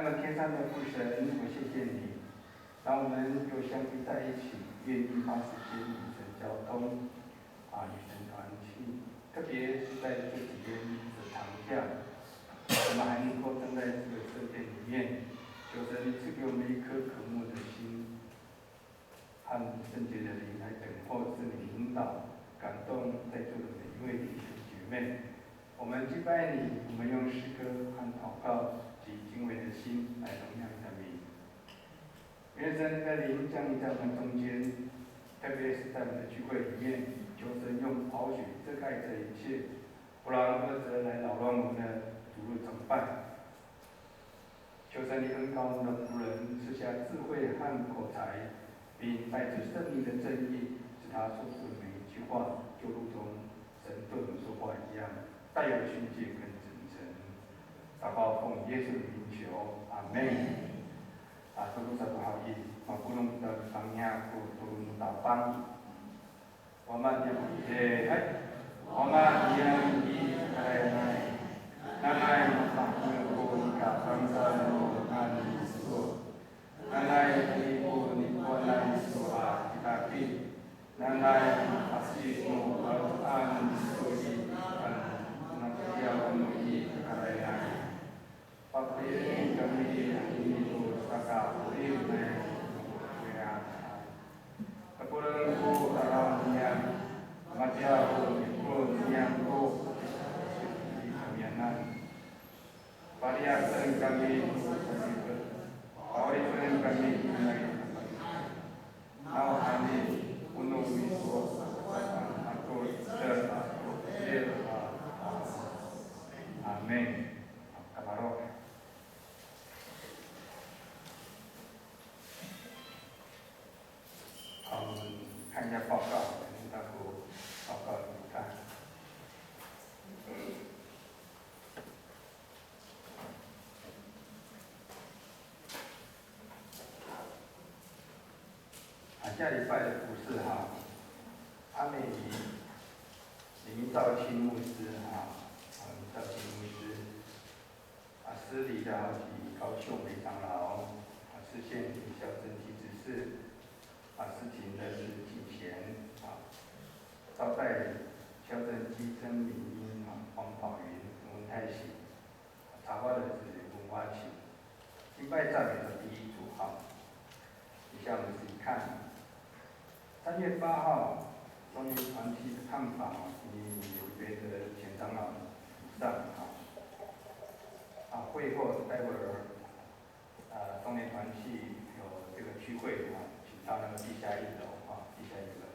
们天上的父神，我谢谢你，让我们又相聚在一起，愿意花时间与神交通，与神团契。特别是在这几天的长假，我们还能够站在这个圣殿里面，求神赐给我们一颗渴慕的心，和圣洁的灵来等候圣灵引导、感动在座的每一位弟兄姐妹。我们敬拜你，我们用诗歌和祷告及敬畏的心来荣耀你的名。愿神的灵降临在我们中间，特别是在我们的聚会里面，求神用宝血遮盖这一切，不让恶者来扰乱我们的主日崇拜。求神你恩膏我们的仆人，赐下智慧和口才，并带着圣灵的正义，使他说出的每一句话，就如同神对我们说话一样，带有训诫跟真诚。祷告奉耶稣的名求，阿门。Tulu satu hari, makulung kita tangnya ku turun tapang. Wama dia hai, wama dia di karenai. Nanai makna ku nikapangsa nuhan Yesus. Nanai ibu nikuan Yesus tapi nanai pasti nu Al-Quran Yesus dan dia memenuhi karenai. Pakaian kami ini kakak ini Kepulauanku dalamnya Majalah Nyangku di Kamianan Variasan kami Variasan kami Now kami Uno Wiso Aku Amin. Kabarok. 看一下报告，领导部报告你看。下礼拜的服事阿美林兆清牧师林兆清牧师，司礼的高秀梅长老，市县校正体指示。事情的是进贤招待肖正基、曾明英黄宝云、文泰喜，茶花的是文化庆，敬拜赞美的第一组以下我们自己看。3月8号，中年团契的探访有别的前长老上会后待会儿中年团契有这个聚会到那个地下1楼地下1楼。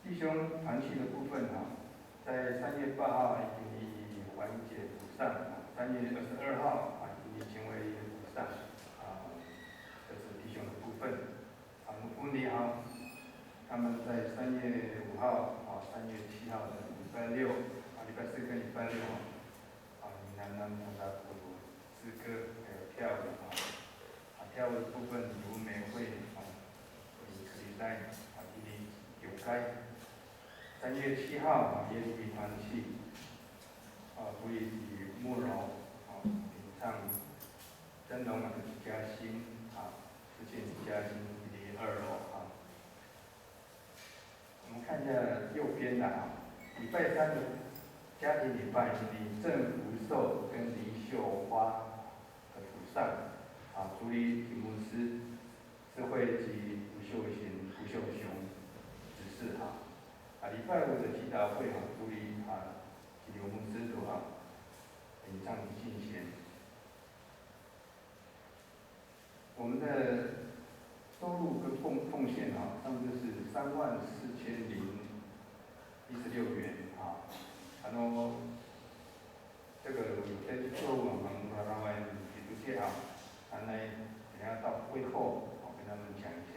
弟兄团契的部分在3月8号以缓解补上，3月22号以行为补上这是弟兄的部分。母妇女他们在3月5号3月7号的礼拜6礼拜4跟礼拜6闽南菩萨鼓诗歌还有跳舞跳舞的部分如美会可以在9街。3月7号耶稣团契不以慕容唱真龙李嘉欣世界李嘉欣第2楼我们看一下右边的礼拜3的家庭礼拜李正福寿跟林秀花的辅上主理题目师智慧及吴秀雄指示礼拜5的祈祷会主理刘牧师组领唱进贤。我们的收入跟奉献上次是34016元这个有些收入我们让外提出去等下到会后跟他们讲一下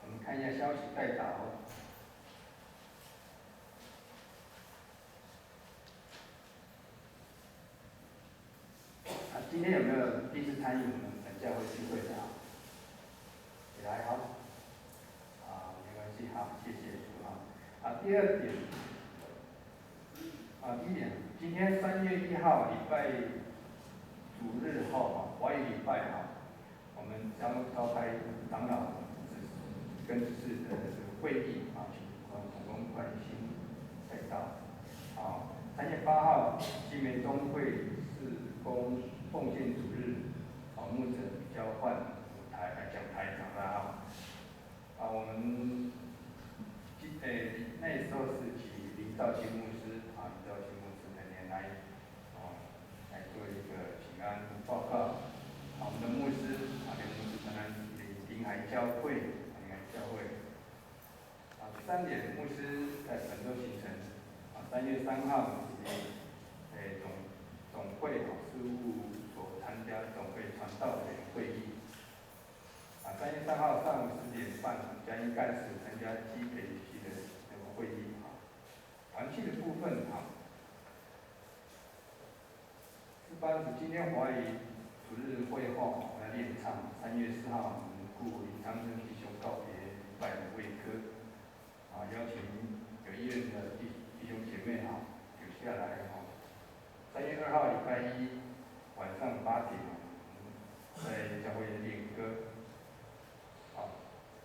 我们看一下消息代祷。今天有没有第一次参与我们本教会聚会的起来没关系谢谢第二点第一点，今天3月1号礼拜主日后华语礼拜我们将召开长老跟执事的会议请同工关心带到。3月8号新梅中会事工奉献主日牧者交换舞台讲台讲啦我们那时候是请林兆清牧师林兆清牧师每年来做一个请安报告。我们的牧师刘牧师当然临海教会第三点，牧师在本周行程3月3号总会事务所参加总会传道委员会议。3月3号上午10点半，嘉义干事参加基北系的会议团契的部分诗班组今天华语主日会后来练唱。3月4号，我们顾林昌生弟兄告别拜的会歌邀请有意愿的弟兄姐妹留下来3月2号礼拜一晚上8点在教会练歌。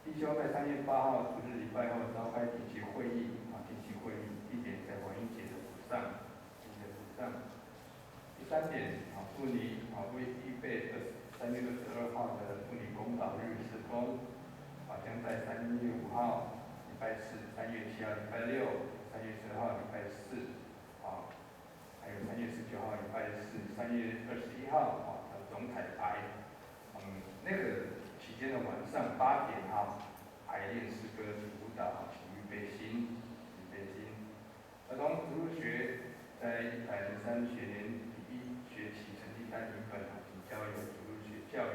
弟兄在3月8号主日礼拜后召开定期会议地点在华英节的府上。第三点，妇女为预备3月22号的妇女公祷日施工将在3月5号礼拜四、3月7号礼拜六、3月12号礼拜四还有3月19号礼拜四、3月21号的总彩排。那个期间的晚上8点排练诗歌、舞蹈，请预备心。儿童植物学在103学年第1学期成绩单1本请交由植物学教员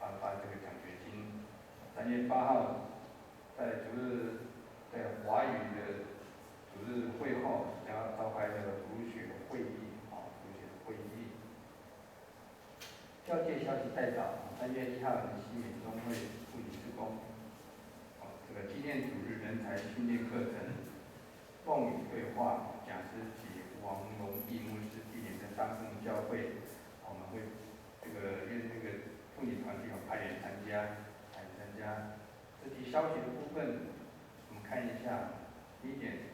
发这个奖学金。3月8号在华语的主日会后将要召开这个植物学的会议教界消息带到3月1号的新美中会妇女事工这个纪念主日人才训练课程凤语对话讲师及王荣义牧师地点在大圣教会。我们会约这个妇女团体派员参加。这题消息的部分我们看一下。第一点，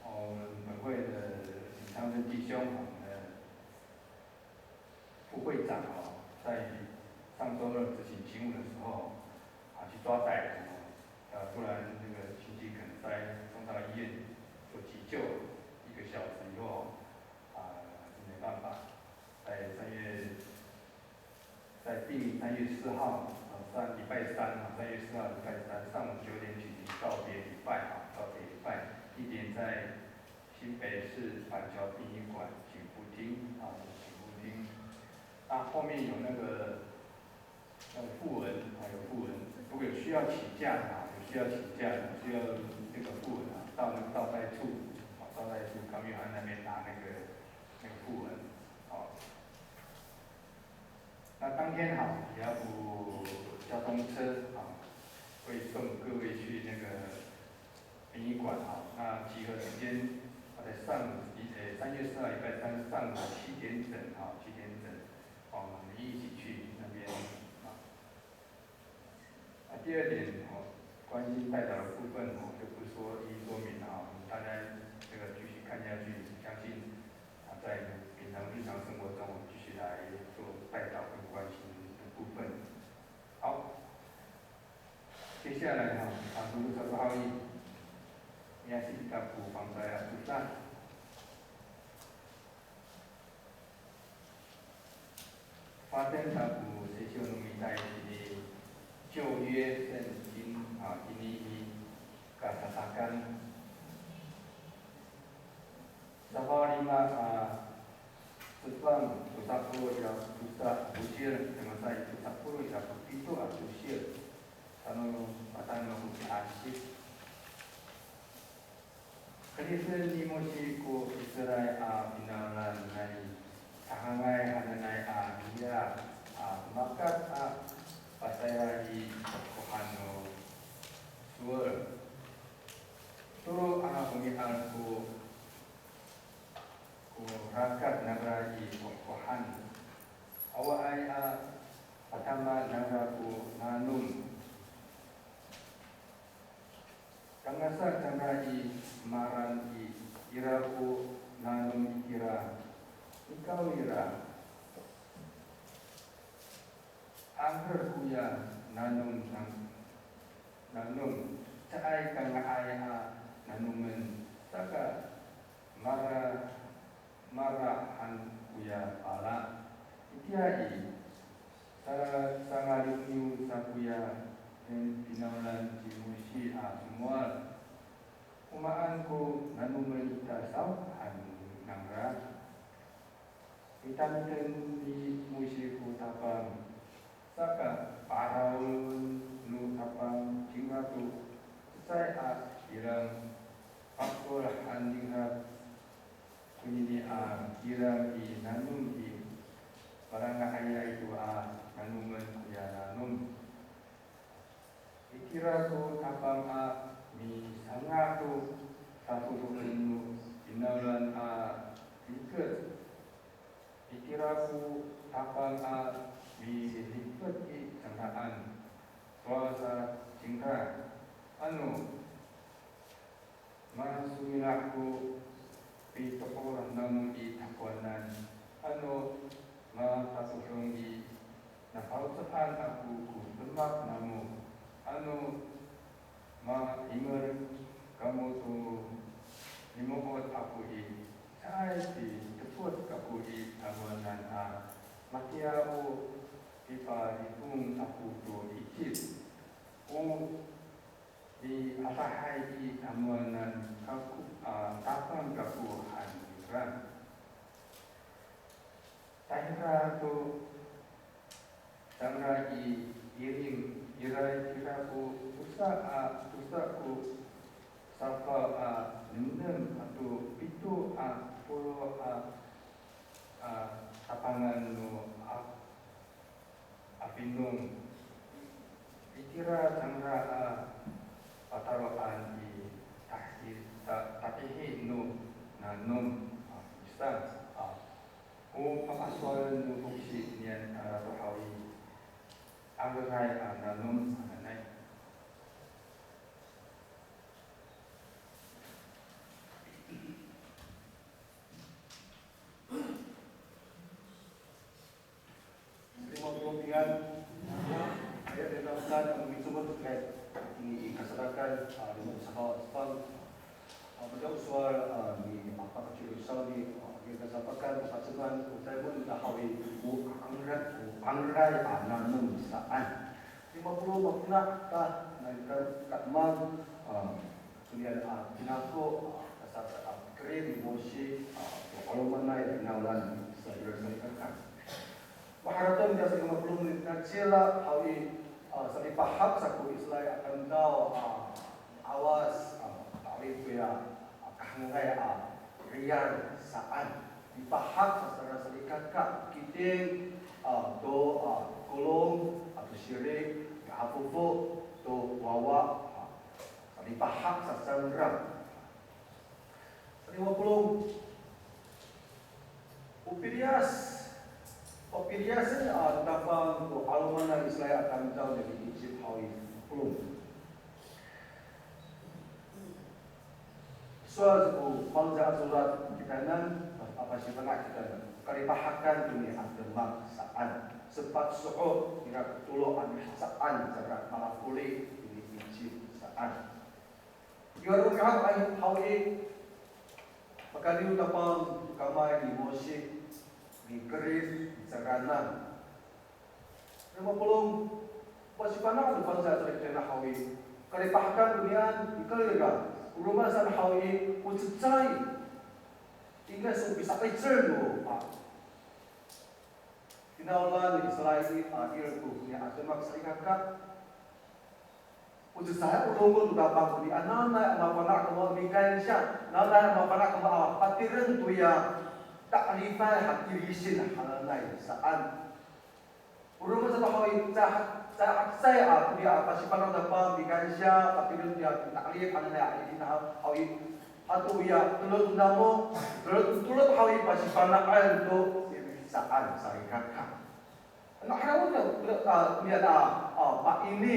我们本会的李昌生弟兄副会长在上周二执行勤务的时候去抓歹徒突然这个心肌梗塞送到医院做急救，1个小时以后没办法，在病历3月4号礼拜三3月4号礼拜三上午9点举行告别礼拜地点在新北市板桥殡仪馆警服厅后面有那个副文如果有需要请假的需要那个副文到那个招待处高玉涵那边拿那个副文那当天也要补交通车会送各位去那个殡仪馆那集合时间在上午3月4号礼拜三上午7点整我们一起去那边第二点关心代祷的部分就不说一一说明大家这个继续看下去，相信在平常日常生活中我们继续来做代祷跟关心的部分。好，接下来如果找到好意，也是一个补防灾主站。发展他补学校农民在旧约圣经今年katakan Sabalima Sebang 10 ila pusat usia semasa itu 10 ila 7 usia tanong asik Kristen di musiku Israel binalan nai hangai hanai dia maka pasaya di kohano suara Turu anak umihanku Pangasa canai maran iraku nanum ikira ikau ira angker kuya nanum caai kanga aya nanumen saka marahan kuya pala itiai sangalunyu sakuya pinaulan cimusi semua umaanku nanumen ita sauhan nangra itanten di musiku tapang saka paraun nu tapang cingatu saya irang pakul handingat kunini irang nanum barang kaya itu nanumen kuya nanum ikiraku tapang mi sangatu satu nu pinaulan iket ikiraku tapang mi lipat sangaan suasa cingkra anu masumilaku pitokoran namun takwanan anu matasuhong nakausahan aku ku lemak namu anu ingat kamu tu limohot aku saya teput aku amanan makiau ipa itung aku tu ikit di atahai amanan kaku tapang kaku handiran tahira tu sangra iring irai kiraku usaku sapa nendem atau pitu pulo tapangan nu apinung ikira sangra pataroan di takihi nu nanum bisa pengasal nu fungsi nian rohawi anggerai nanum anai terima kemudian ayat dan mencoba terkait ini kesadaran dengan sahabat pada usul di apa kecil Saudi kita sampaikan kepastian utai pun dah hawi angrai nanum saan 50 makna kat mang kemudian pinako asal krim mosi kalau menai naulan saya kan Maharatan dia 50 menit kecil hawi sabi pahak saku Islam akan tahu awas tawi punya kahungai rian saan dipahak secara serikat kak kita to kolong atau syirik apupu to wawa dipahak secara 50 Opiliasan tapang aluman Islam akan tahu dari Egypt hawi pelum. Soal itu bangsa surat kita nan apa sih pernah kita karipahakan dunia agama saan sempat suud kira tulo saan cara malapuli di Egypt saan. Yo kahak ay hawi pagkaliw tapang kamay di musik di keris, di sarana. Nama pelung pasipanak tu bangsa terkena hawi. Karipahakan dunia dikalira. Rumah sana hawi ucai. Hingga bisa kecil tu. Kinaulan di selai ilmu yang ada maksud kakak. Ucai saya ulung tu dapat di anak-anak mapanak kemau bingkai siap. Anak mapanak kemau patiran tu ya. Tak lifai hati risin halalai saan. Urung sa hawi saya aku dia apa sih panang dapat bingkai siap tapi dia tak lif halalai ini hawi atau ya tulut namo tulut hawi pasi panang tu saan saya kakak. Nak harawat dia pak ini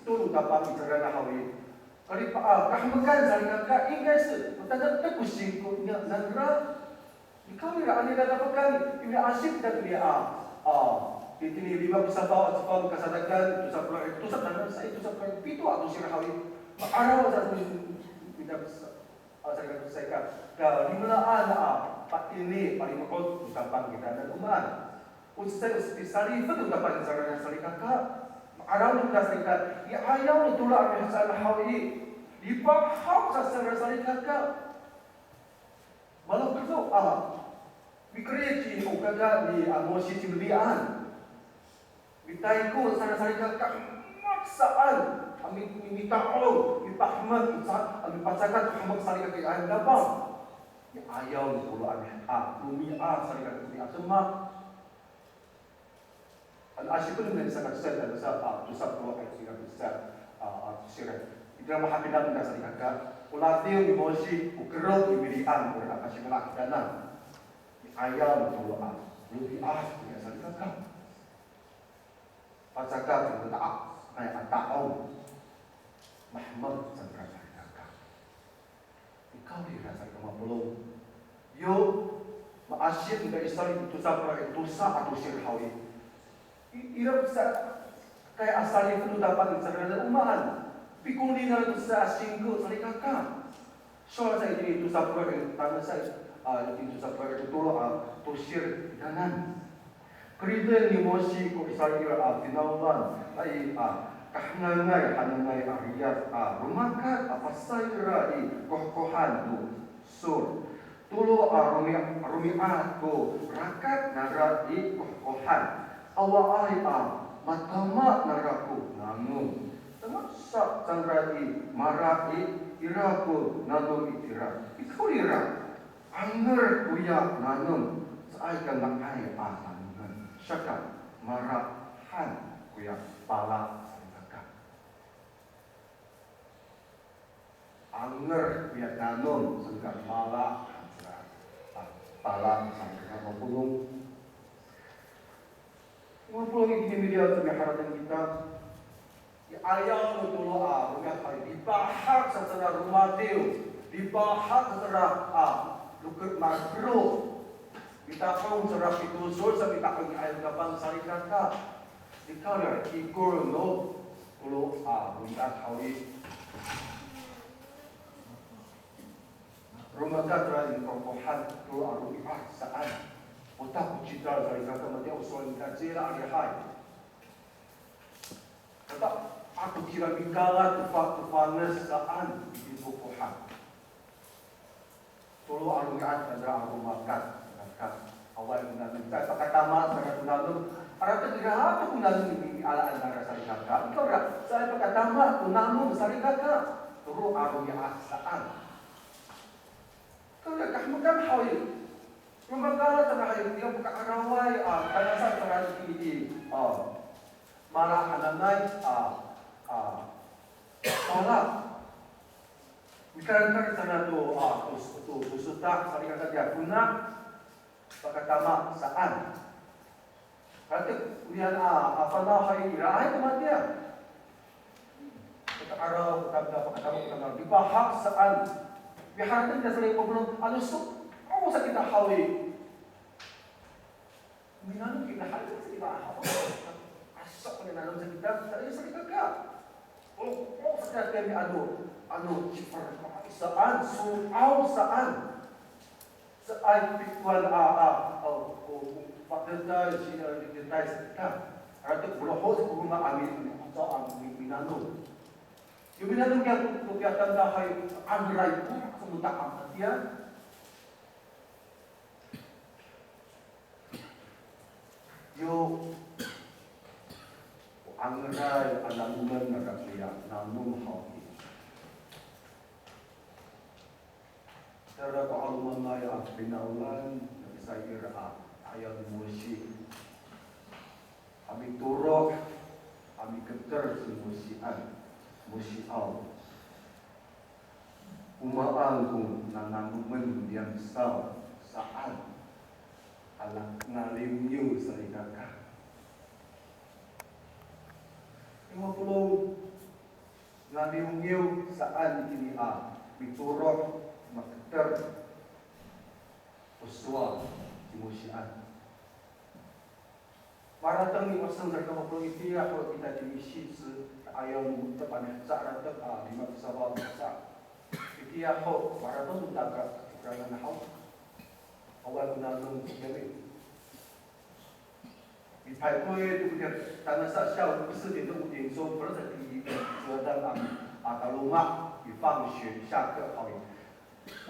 tulut dapat bicara hawi Kali kahmakan saling kakak ingin bertanda tak kusingkutnya nandra. Ikaw ira ani dapatkan ini asik dan ini ini lima bisa bawa cepat kasadakan tu sa tanah saya tu sa pitu atau sirahawi araw sa tidak saya selesaikan. Dan limulaan pak ini paling makot ucapan kita dan umat. Usai isari itu ucapan sarana sarika ka. Araw ng dasarikan, ayaw ni tulak ni sa hawi. Ipaham sa sarana sarika ka. Malam itu Bikreti o kaga ni amosi timlian. Bitay ko sarana sarika ka maksaan. Ami mitao, ipahmat sa ami pasakat hamak sarika kay ayam dabang. Ayaw ni pulo ami lumia sarika kay asma. Al-asyikun min sakat sa tusap ko ay sira sa sira. Itra mahapinan na sarika ka. Ulatiyo ni mosi ukero imilian ko na kasi malaki na. Ayaw ni pulo lumia kay sarika ka. Pasakat ng ay tao. Mahmud sa sarika ka. Ikaw di rasa ka mapulong. Yo maasyik na isari tusap ko ay tusa atau sirhawi. Irap sa kaya asal itu dapat diceritakan umat. Pikuni na itu sa singgo sa likaka. So sa itu sa proyek tanah saya itu sa proyek itu to share danan. Krida ni mosi ko isali tinawan ay kahanangay ariyat rumakat apasay kohkohan tu sur. Tulo rumiat ko rakat narati kohkohan. Awai matama naraku namun termasuk sangrai marai iraku namun itira ikaw ira anger kuya namun seaikan nakai namun syaka marahan kuya pala sangka anger kuya namun sangka pala sangka mapulung. Ngumpul lagi di media haratan kita. Ayaw mo tulo rumah kayo. Dibahag sa tara rumateo. Dibahag sa tara lukat magro. Bitakong sa rapitusol sa bitakong ayaw ka pang salikan ka. Ikaw na ikor no tulo rumah kayo. Rumah ka tara yung kokohan tulo rumah saan. Otak citra dari kata mati usul kacira alihai. Kata aku kira bikala tufanes saan di bukuhan. Tolo alungan adalah aku makan. Awal guna minta pakatama sangat gunalum. Para terlihat aku gunalum di ala antara sarikaka. Ikaw rak saya pakatama gunalum sarikaka. Tolo alungan saan. Kau rak kahmukan hawil. Kumbaga terakhir dia buka arawai kanasan terakhir ini malah ananai malah Misalkan sana tu susutak saling kata dia guna pakatama saan. Kata kemudian apa nama hari iraai kematian. Kita arau kita pakatama dibahag saan. Biharkan dia saling ngobrol alusuk. Kau sa kita hawi. Minanong kita hawi sa kita hawi. Asak pa ninanong sa kita. Sa kita ka. O sa kita kami cipar saan, suaw saan. Saan pikwan pagdentay sinalitay sa kita. Aratik bulahos kung maamin sa minanong. Yung minanong kaya kukyatan dahay ang ray ko sa mutakang katiyan. Yung ang ray alamunan na rakiya namun hawi. Tara ko aluman maya pinaulan na isayir ayaw ni Musi. Kami turok, kami keter si Musiaw. Umaan kung nanamuman diyan saan. Alang ngalimyo sa ikaka. 50 ngaliw saan ini biturok makter uswa dimusian. Maratang ni pasang dari kamu itu ya kalau kita dimisi ayam depan cara depan lima pesawat besar. Itu ya kau maratang sudah kekurangan hal awal menanung jadi. Di Thailand itu dia tanah sahaja bersedia untuk diinso bersedia jualan atau rumah di fungsi syak kau.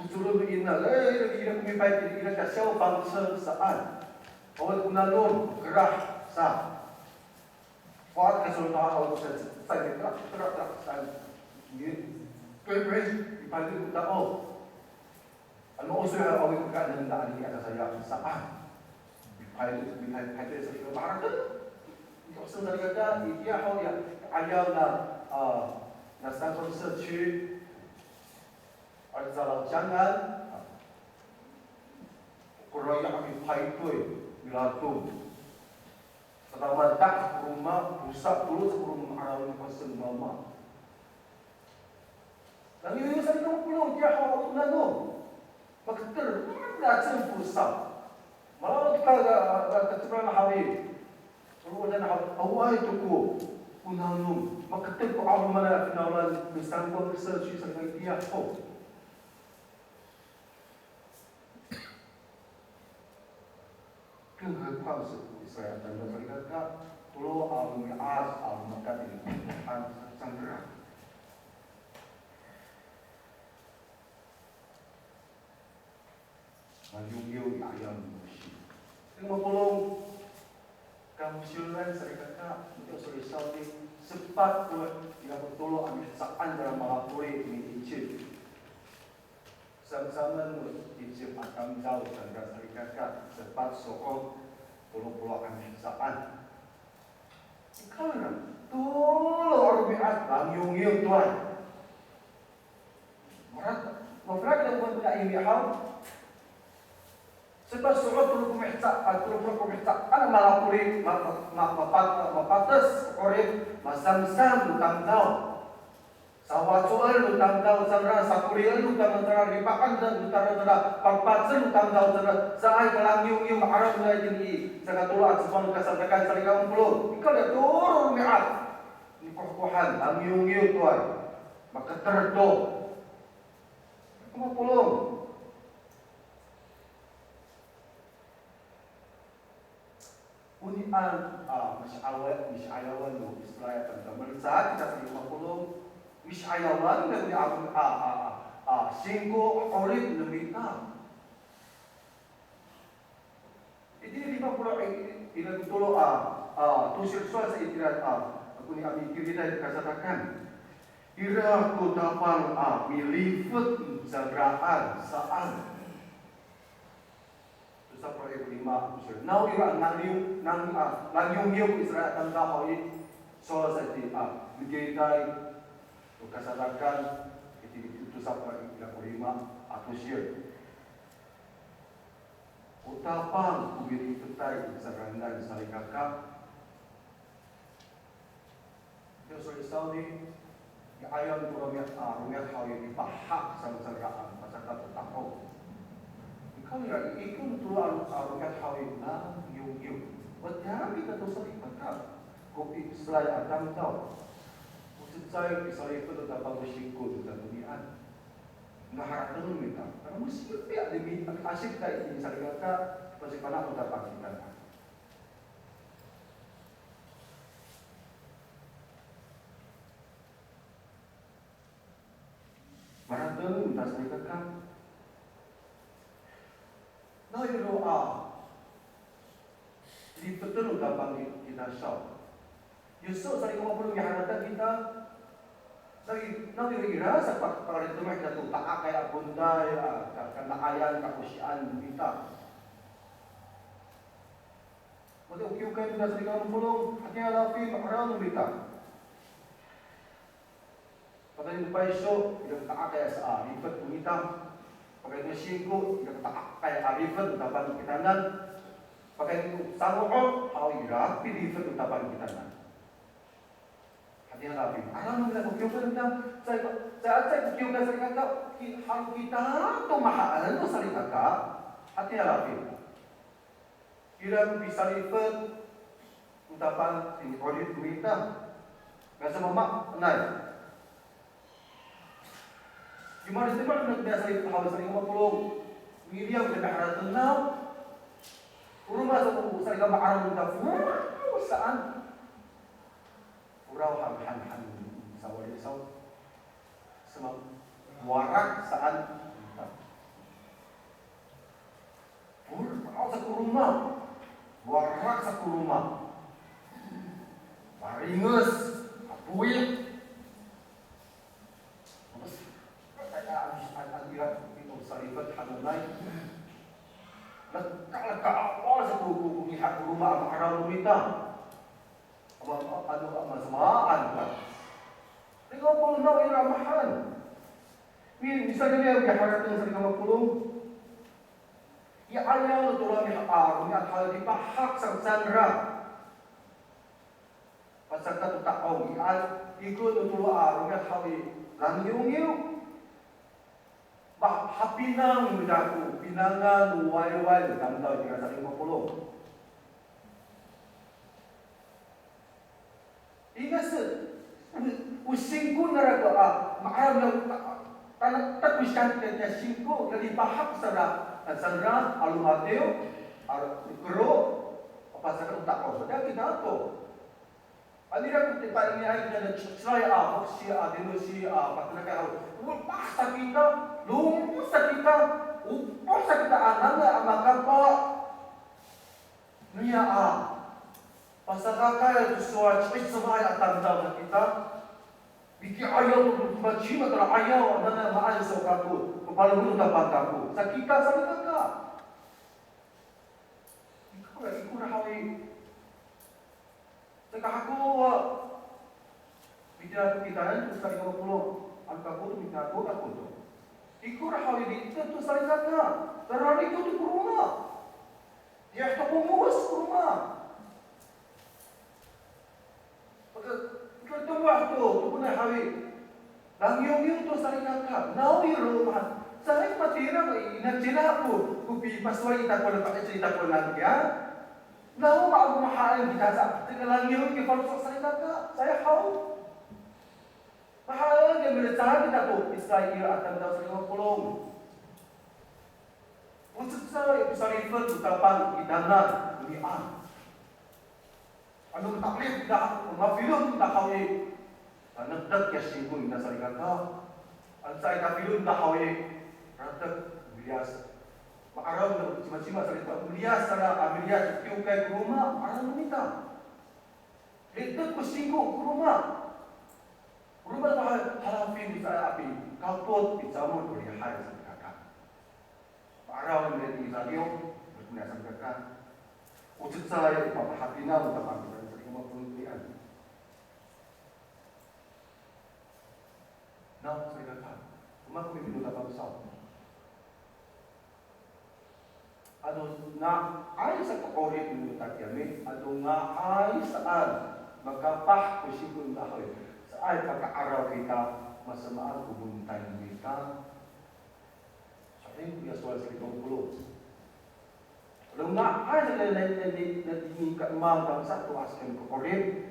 Usul begini, kita kami baik kita kasih fungsi saat awal menanung gerah sah. Faham kesulitan awal saya terang ini. Kau di Thailand kita anu usul awal kerana hendak ada saya saat. Hai sekali marah untuk sedang kata dia hal yang ayam na sangkut secu ada salah jangan kurang kami paitui milatu selama tak rumah pusat dulu sebelum alam pasal mama lalu ini saya nak pulang dia hal tu nado makter dah cem pusat malah kita kecuali hari, kemudian awal itu ku punanum, maka terku awal mana finalan misalnya kau research sebagai dia kau. Kenapa saya tanda mereka tolong awal mias awal makan ini sangkera. Manjung ayam. Mengolong kamu siluran saya kata untuk solisau ni sempat buat dia bertolong ambil saan dalam malapuri ini icip sama-sama icip akan jauh dan saya kata sempat sokong pulau-pulau ambil saan kerana tolong orang biat langyung tuan merata mereka dah buat benda ini hal sebab surat turun pemihsak, anak malapuri, mapatas, korek, masam-sam, lutang tau. Sawat soal lutang tau, sandra, sakurian lutang tau, ripakan dan lutang tau, pagpatsan lutang tau, saay kalang yung arang na ini, sa katulad sa panukasabakan sa likang pulo. Ikaw na turun miat, ni kukuhan, ang yung tuan, makaterdo. Kamu pulong. Unian misyayawan lo istilah tentang saat kita sering mengulung misyayawan dan punya singko orit nemita. Ini 50 ini tolo tusir soal saya tidak aku ni ambil kita katakan ira ku tapang milifut zagraan saan sampai 5 usul. Now ira nangyung Israel tanda hoi soal saya digitai kasadakan itu sampai 5 usul. Utapang kubiri petai sarangan saling kakak. Itu soal Saudi ayam rumiat hoi dipahak sama-sama pasal utapang. Kami lagi ikut tuan arukat hawin yung. Wajah kita tu sering makan. Kopi selai akan tahu. Maksud saya selai itu tetap bersyukur tetap dunia. Nggak harus minta. Karena mesti dia demi asyik kita ini sering kata masih panah tetap kita. Maraton minta sering kata. Nah, itu di betul gampang kita show. Yusuf sering ngomong haratan kita. Nanti kira sepak kalau itu mereka tu tak kayak bunda karena ayam kakusian kita. Maka ukiukan kita sering ngomong hanya lafi orang kita. Pakai lupa esok kita tak kayak ribet kita. Pakai mesinku, kita tak kayak arifat utapan kita nan. Pakai sanggup, hau ira, pilih utapan kita nan. Hati lagi. Alam kita kukiukan kita. Saya kukiukan saling kakak. Hal kita tu mahal tu saling kakak. Hati lagi. Kira bisa lipat. Utapan ini audit kita. Biasa mama naik. Gimana sih mana biasa lipat hal saling ngomong. Media kita harus tenang. Rumah saling kakak alam kita. Saan? Urau han sawari saw semang warak saan urau sa kuruma warak sa kuruma maringes apuil terus kaya adirat itu salibat hanunay nagkalaka awal sa kumihat kuruma ang araw lumita samaan ka. Ikaw po na iramahan. Misalnya dia berharap dengan sering mapulong. Ya ayaw tulad ni araw ni at hal di pahak sang sandra. Pasag ka tao iat ikut tulad araw ni at hal langyong-yung. Hapinang midaku, pinangan uway-uway tanda jika sering mapulong. Ingat usingku naraga maaram lang tanah tapiskan kaya singko kali bahak sara sandra alumateo kero apa sa utak ko sa kita to alira ko pa ni ay na tsaya hoksi denosi patnaka upah sa kita lumos sa kita upah sa kita ananga amakapa niya pasakakaya sesuatu sesuai akan dalam kita, bikin ayam macam mana ayam mana mahal sesuatu, kepala bulu dapat aku, sakita sama kakak. Ikut rahawi, sekarang aku bikin aku kita itu sekali kalau pulang, aku tu bikin aku tu. Ikut rahawi itu sekali kakak, terlalu itu tu rumah, dia tak pemuas rumah. Ketua tu pun hawi. Langyong tu saling kakak. Nau rumah. Saya matira ina cina aku. Kupi paswai tak boleh pakai cerita pun lagi ya. Nau mak mahal kita sah. Dengan langyong ke falsafah saling kakak. Saya tahu. Mahal dia bercakap kita tu. Israel akan tahu saling kolom. Untuk saya bisa refer utapan hidangan dunia. Ano taklif dah mafilun dah hawe nagdag ya singkun na sarigata ang sa ikapilun dah hawe ratak bias maaraw na sima-sima sarita bias sara bias yung kay kuruma araw nita litat ko singko kuruma halafin sa api kapot isamon ko ni hay sa kakak araw na ni radio na sa kakak ucut saya ipapahapina untuk ambil penelitian. Nah, saya kata, rumah kami dulu tak besar. Ado na ay sa kakorit dulu tak kami, ado nga ay saan magkapah kusikun dahoy. Sa ay pagkaaraw kita, masamaan kubuntay kita. Sa ay kuya suwal sa itong pulo. Lalu nak ada nanti keemam bangsa tu asken kokorin,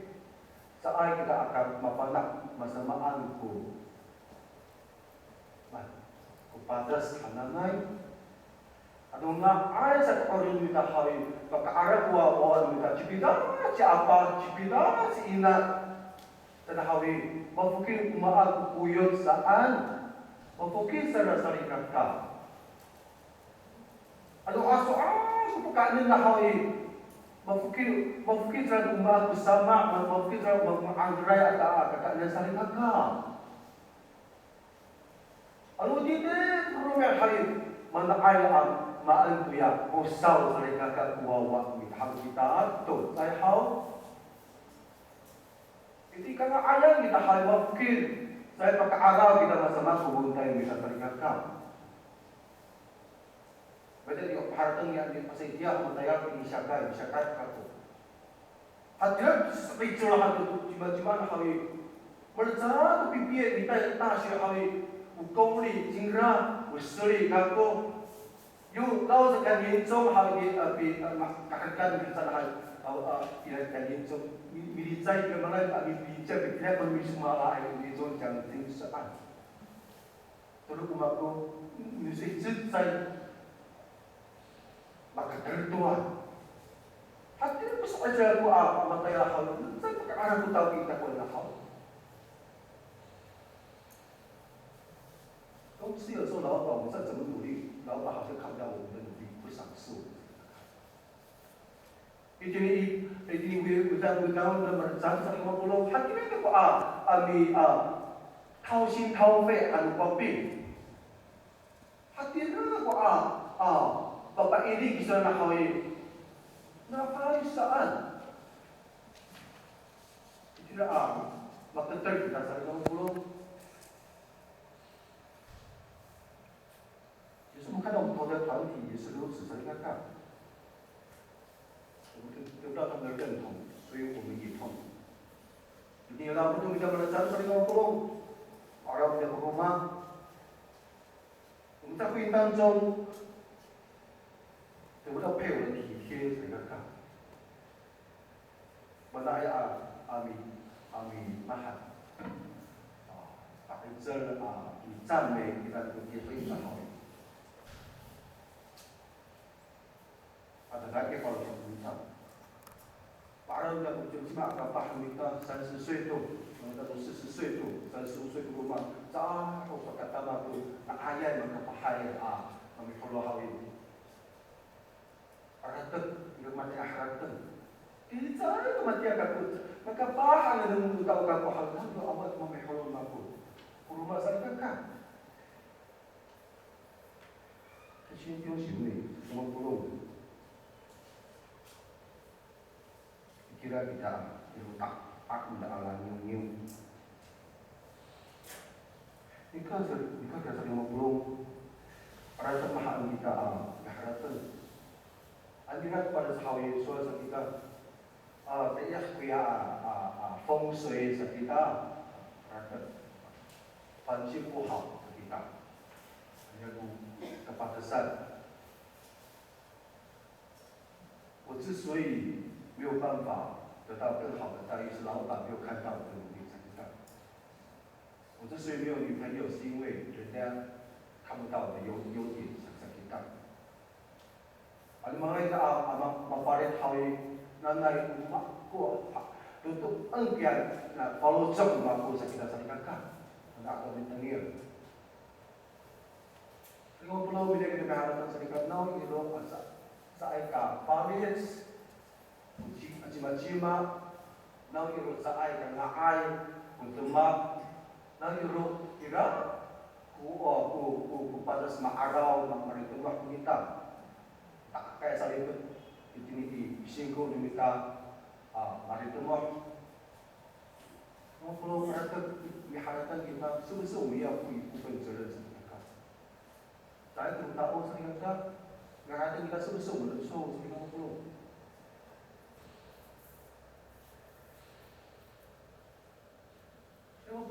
saat kita akan mapanak masamaan ku, padas kananay. Anu nak ada sa kokorin kita hari, baka arah buah kita cipida, siapa cipida si ina, tada hari, mungkin umaag kuyot saan, mungkin sarasari kata. Anu aso kanin na hawi mafukir sa umat bersama mafukir sa mangangray at kakanin sa rinaka anu dide rumah hawi manakay ang maantuya usaw sa rinaka kuwawa mitahang kita to saya haw iti ka nga ayan kita hawi mafukir saya pagkaaraw kita masama kubuntay kita sa rinaka. Betul dia hartang yang pasal dia membayar pengisyakan aku. Hadirat seperti itulah itu cuma hawi 我们早都毕业，你在大学好有公立、经商、有私立学校，有老是跟民众好的比各干比真还比来跟民众，你在个嘛来比这比那个民众嘛来民众讲真是爱，都是我们讲，你是实在，嘛个更多啊。他tidak bisa ajar aku mata yang hal, saya pakai anak aku tahu kita pun yang hal. 公司有时候老板，我们再怎么努力，老板好像看不到我们的努力，不赏识我们。ini we tahu nama jangan sampai 50, hakinya itu ami tahu sin tahu fe anu kopi. Hatinya aku bapak ini bisa nak kawin. Napaisaan. Tidak magtatrip kita sa ilang pulong. Yesus 我们看到不同的团体也是如此，神看看，我们得不到他们的认同，所以我们也痛。一定要让不同的人站在一个pulong，让我们的rumah。我们在会议当中得不到配偶的体贴，神看看。Mana ami mahat, pakai zer赞美kita非常好。Ada lagi kalau kita, para udah cuma kapal kita 30岁tu, kita tu 40岁tu, 35岁tu rumah, jauh kata tu, nak ayat mana pahaya kami perlu hawin. Aratan, kita mati aratan. Hindi tayo kematian kakut. Magkapahan na nung tao kakuhan. Ano amat mamihulong ako? Puro masalita ka. Kasi yung sini, sumapulong. Kira kita, yung tak na alam yung. Ikaw kasi sumapulong. Para sa mahal kita, kaharatan. Andinat pada sahawi, soal sa kita, tiyak kuya feng shui sa kita, panci 不好 sa kita, yung kepantasan. 我之所以没有办法得到更好的待遇，是老板没有看到我的努力才知道。我之所以没有女朋友，是因为人家看不到我的优点才知道。Ano mga ito mapalit hawi nanay umak ko tutup engkian na follow job umakku sa kita sa ikaka na ako ditengir. Tinggal pulau bila kita berharap sa ikaka now ilo sa ika families cima-cima now ilo sa ika ngaay untumak now ilo ira ku pada semakaraw ng maritumak kita. Tak kayak saya itu di singgung dimita hari semua. Kalau mereka diharapkan kita, 是不是我们要负一部分责任？saya belum tahu ternyata mereka kita 是不是我们的错误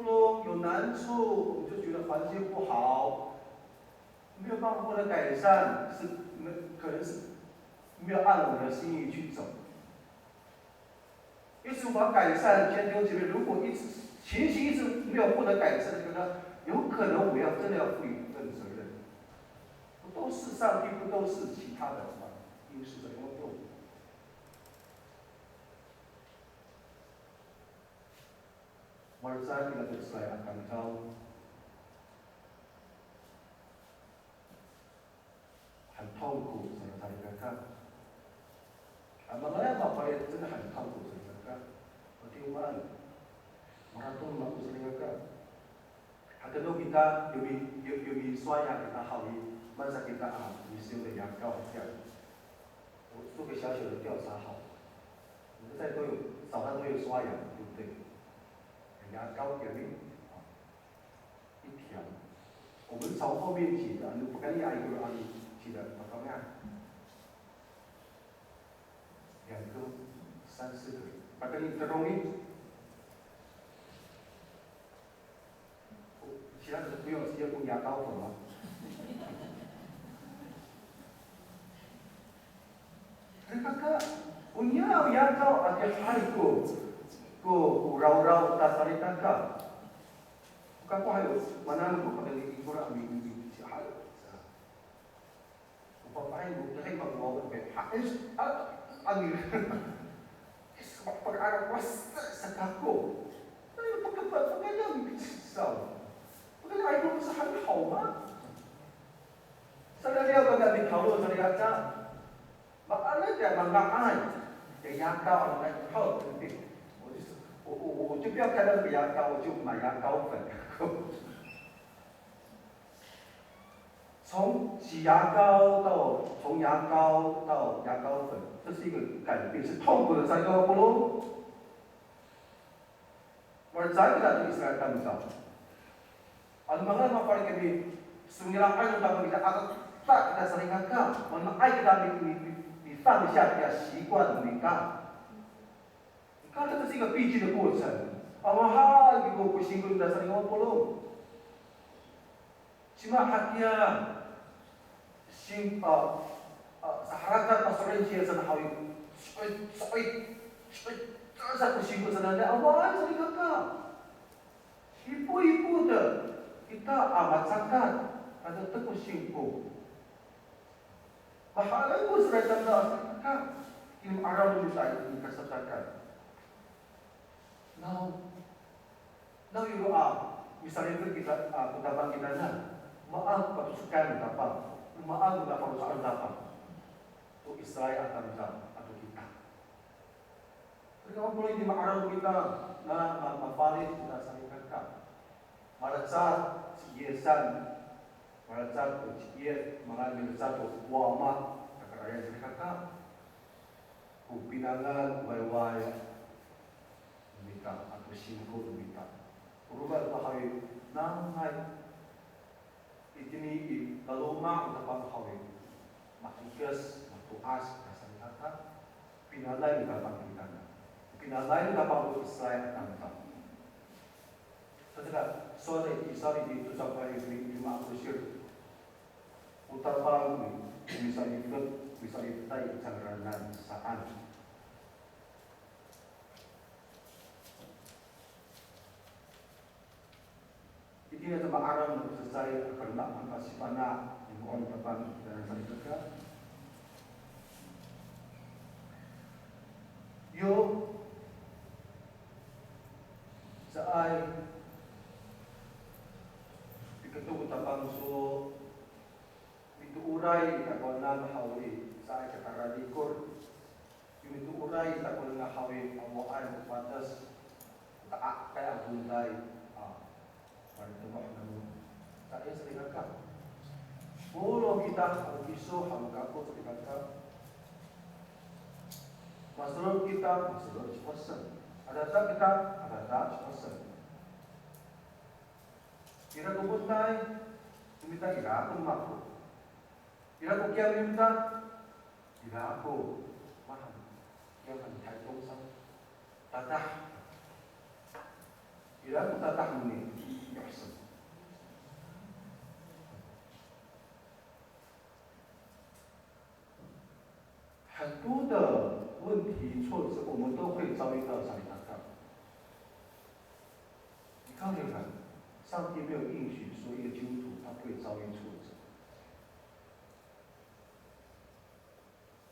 ？belum有难处，我们就觉得环境不好，没有办法获得改善，可能是没有按我的心意去走。一直无法改善，弟兄姐妹，如果情形一直没有获得改善，这个有可能我们真的要负一份责任。不都是上帝，不都是其他的因素的工作。Masa kita bersesuai akan kau很痛苦，所以才应该看。Malaya bapak yang 真的很痛苦，所以应该看。我听完，orang tua mak aku sering kan. Kadang kita lebih suaya kita hawi, masa kita misi的牙膏这样，我做个小小的调查好，我们在早上都有刷牙，对不对？牙膏给你一条，我们从后面挤的，你不跟你阿姨或者阿姨挤的，我刚看2个、3、4个，把跟你这容易， Unya ya kau ada hari ko urau-urau ta sarita ka. Bukan ko hayo manan ko pagdali ikura mi si hayo. Papain ko dahil magwawa ko haes angin. Es pag-arap was sa kako. Ay pagkapag saw. Pagkala ay ko sa hal ma. Sa dia pagdali kaulo sa riata. Makana dia mangaan. Dia yakau orang kau tu. 我就不要看那个牙膏，我就买牙膏粉。从洗牙膏到从牙膏到牙膏粉，这是一个改变，是痛苦的才叫不咯？我在kita di Israel kami tahu. Ang mga mapaling kami sumirakan yung tapos kita agak tak kita saling agak, mana ay kita 你放下比较习惯你干。看，这是一个必经的过程。Amahal gitu kusinggung dasar yang apa Cuma hatinya saharakat asuransi sana hawi terasa kusinggung sana ada awal sering kakak. Ibu-ibu dah kita amat sangat ada terkusinggung. Bahala pun sudah tanda kakak. Ilmu Arab dulu saya dikasatakan. Now you are, misalnya itu kita kutapan kita maaf patusukan dapat, maaf tidak patusukan dapat. Itu Israel akan atau kita. Jadi kamu boleh dimakarang kita, mafalit kita saling kakak. Malacat siyesan, malacat siyes mengambil satu wama kakak saling kakak. Kupinangan way minta atau singko minta. Urubah bahawi nangai itini kaloma utapang hawi matikas matuas kasang kata pinalay utapang kita. Pinalay utapang Israel kanta. Setelah sorry itu sampai lima kusir utapang misalnya tay cangranan saan. Ini ada makarang untuk selesai kerana masih panas yang orang terbang dan saling dekat. Yo, saai diketuk utapang so itu urai tak konan hawi saai kata radikur itu urai tak konan hawi awaan batas tak kayak bundai. Pada waktu saya sering kakak. Kalau kita kisah hal kakak sering kakak. Masalah kita masalah cepat. Ada tak kita ada tak cepat. Kira kubuntai, minta kira aku mampu. Kira aku kiam minta, kira aku mahal. Kiam kan kaitung sang tatah. Kira aku tatah ini.很多的问题挫折，我们都会遭遇到上一堂课。你看没有看？上帝没有应许说一个基督徒他不会遭遇挫折。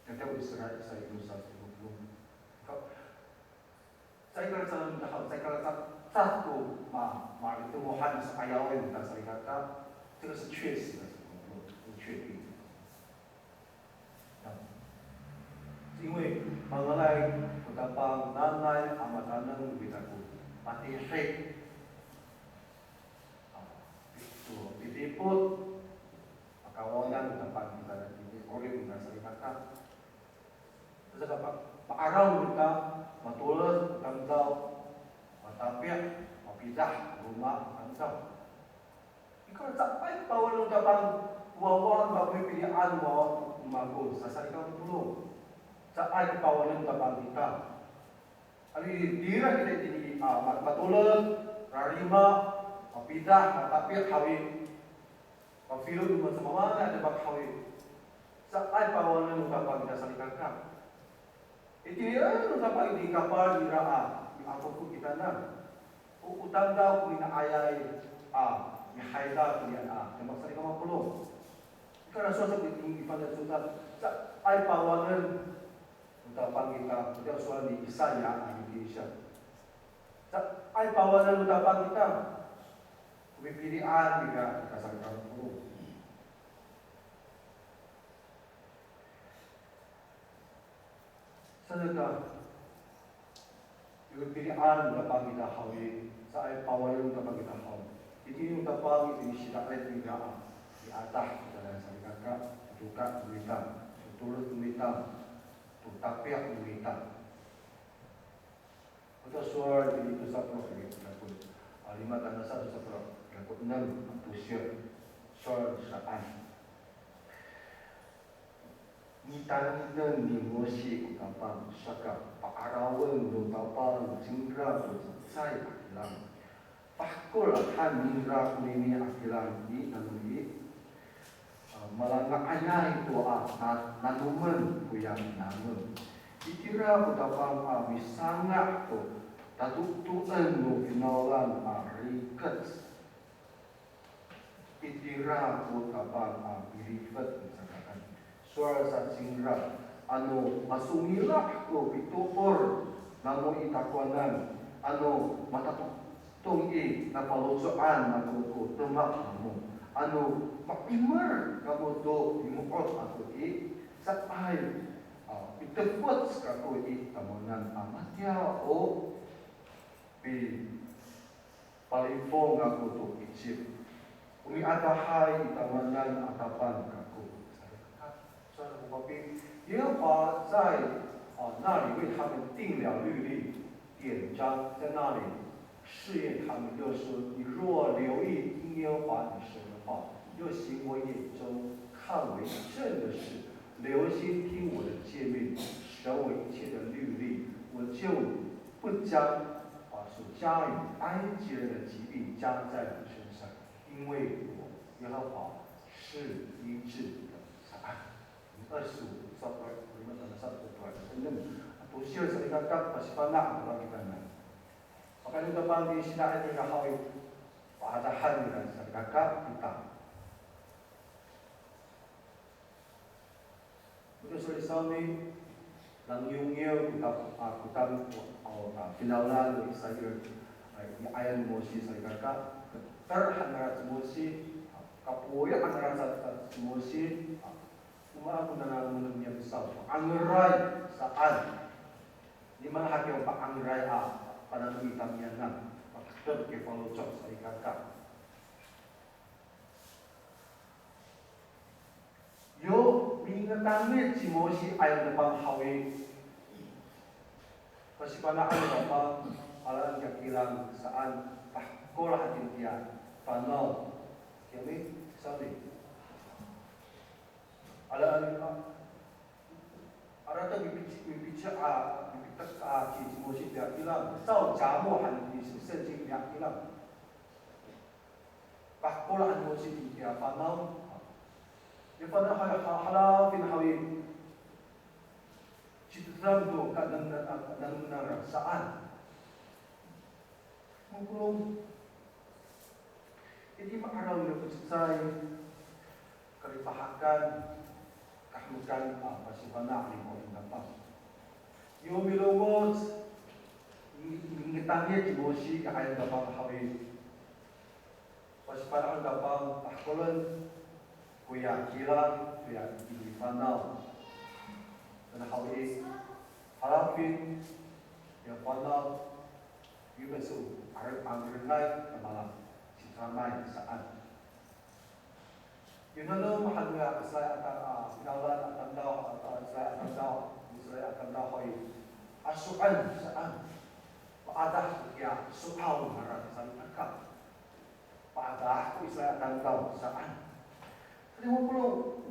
Nanti saya berusaha belum. Saya kalau saya dah saya kalau satu itu mohon supaya orang tak saling kata，这个是确实的，不确定。因为mengenai betapa nanai amatanan bitaku mati hek itu ditiput kawanan tempat kita di orang kita sering kata terus apa arau kita matulah tanggal matapiak mapidah rumah tanggal kalau sampai bawah ucapan wawan bagi pilihan wawan magus sasarikan dulu saat kawanan kapal kita. Ali dira kita ini matulah, rarima, mapidah, matapir, hawi, mafilu semua ada bak hawi. Saat kawanan kapal kita saling kakak. Iti dapat ini kapal ira ako po kita na. Utang daw kung inaayay ni hayda kung yan Tembak sa ikaw mapulo. Ikaw na suasap iting ipanatutan sa ay pawangan utapang kita. Ito suara ni Isaya ang siya. Sa ay pawangan utapang kita. Pumipilian kita sa ikaw mapulo. Sadaka, yung pilihan kapag kita hawin, sa ay pawayon kapag kita hawin. Ito yung kapag inisitaret yung iatah dalam sarikaka, tutuka, tumita, tutulot, tumita, tutapiak, tumita. Ito suar dito sa pro, kakot 5 tanda 1 sa pro, kakot 6 ang pusyo, suar saan. Nitan ni Moshe utapang saka paarawan utapang singra sai akilang pakul han mingra kunini akilang di nanui malanga anya itu nanumen kuyang namun dikira utapang wisanga to tatutuan no pinawalan riket itira utapang bilifat misalkan suara sa singra masumira ko pituor namo itakwanan matatong na palutsoan na ko tumak mo makimar kamo do imukot ako sa ay itepot ka ko tamonan amatya o palifong ako to ichip umiatahay tamanan atapan kako耶和华在那里为他们定了律例典章，在那里试验他们，又说：你若留意听耶和华你神的话，又行我眼中看为正的事，留心听我的诫命，守我一切的律例，我就不将所加于埃及人的疾病加在你身上，因为我耶和华是医治的答案。25 sabar 5 tanda 1 tuan 6 Tusil sa ikagkag pasipanak ang kita. Maka nito pang di sinaan ni kahoy paadahan nila sa ikagkag kita. Ito sa isami lang yung kutam pinaulan o Israel ayan mo si sa ikagkag terhan na sa Moshe kapuya ang nasa sa Moshe umaako na naman niya sa angray saan di man hakyo pa angray pananamitan niya na pagkakot kay palutsok sa ikagkag yo mingatangit si Moshe ayaw na pang hawi kasi panaan na pang alam kakilang saan pakol hatin tiyan panaw kami sabi alam arata bibica bibitak ci Moshe dia bilang sau jamu han di senjing dia bilang pakol Moshe dia panau dia pada halafin hawi citram do kadang saan mengulung ini makaraw na kutsay kalipahakan kahmukan pasipanak ni mo dapat yung milungod ngitangnya di Moshe kaya dapat hawi pasipanak dapat pakulan kuya kilang kuya ipanaw dan hawi harapin yang panaw yung besu ang rinay na mga sitramay saan yun mahal nga Israel at pinawalan at tandaw Israel at tandaw ay asuan saan paadah kaya suaw harap sa likaka paadah ko Israel at tandaw saan kasi mo po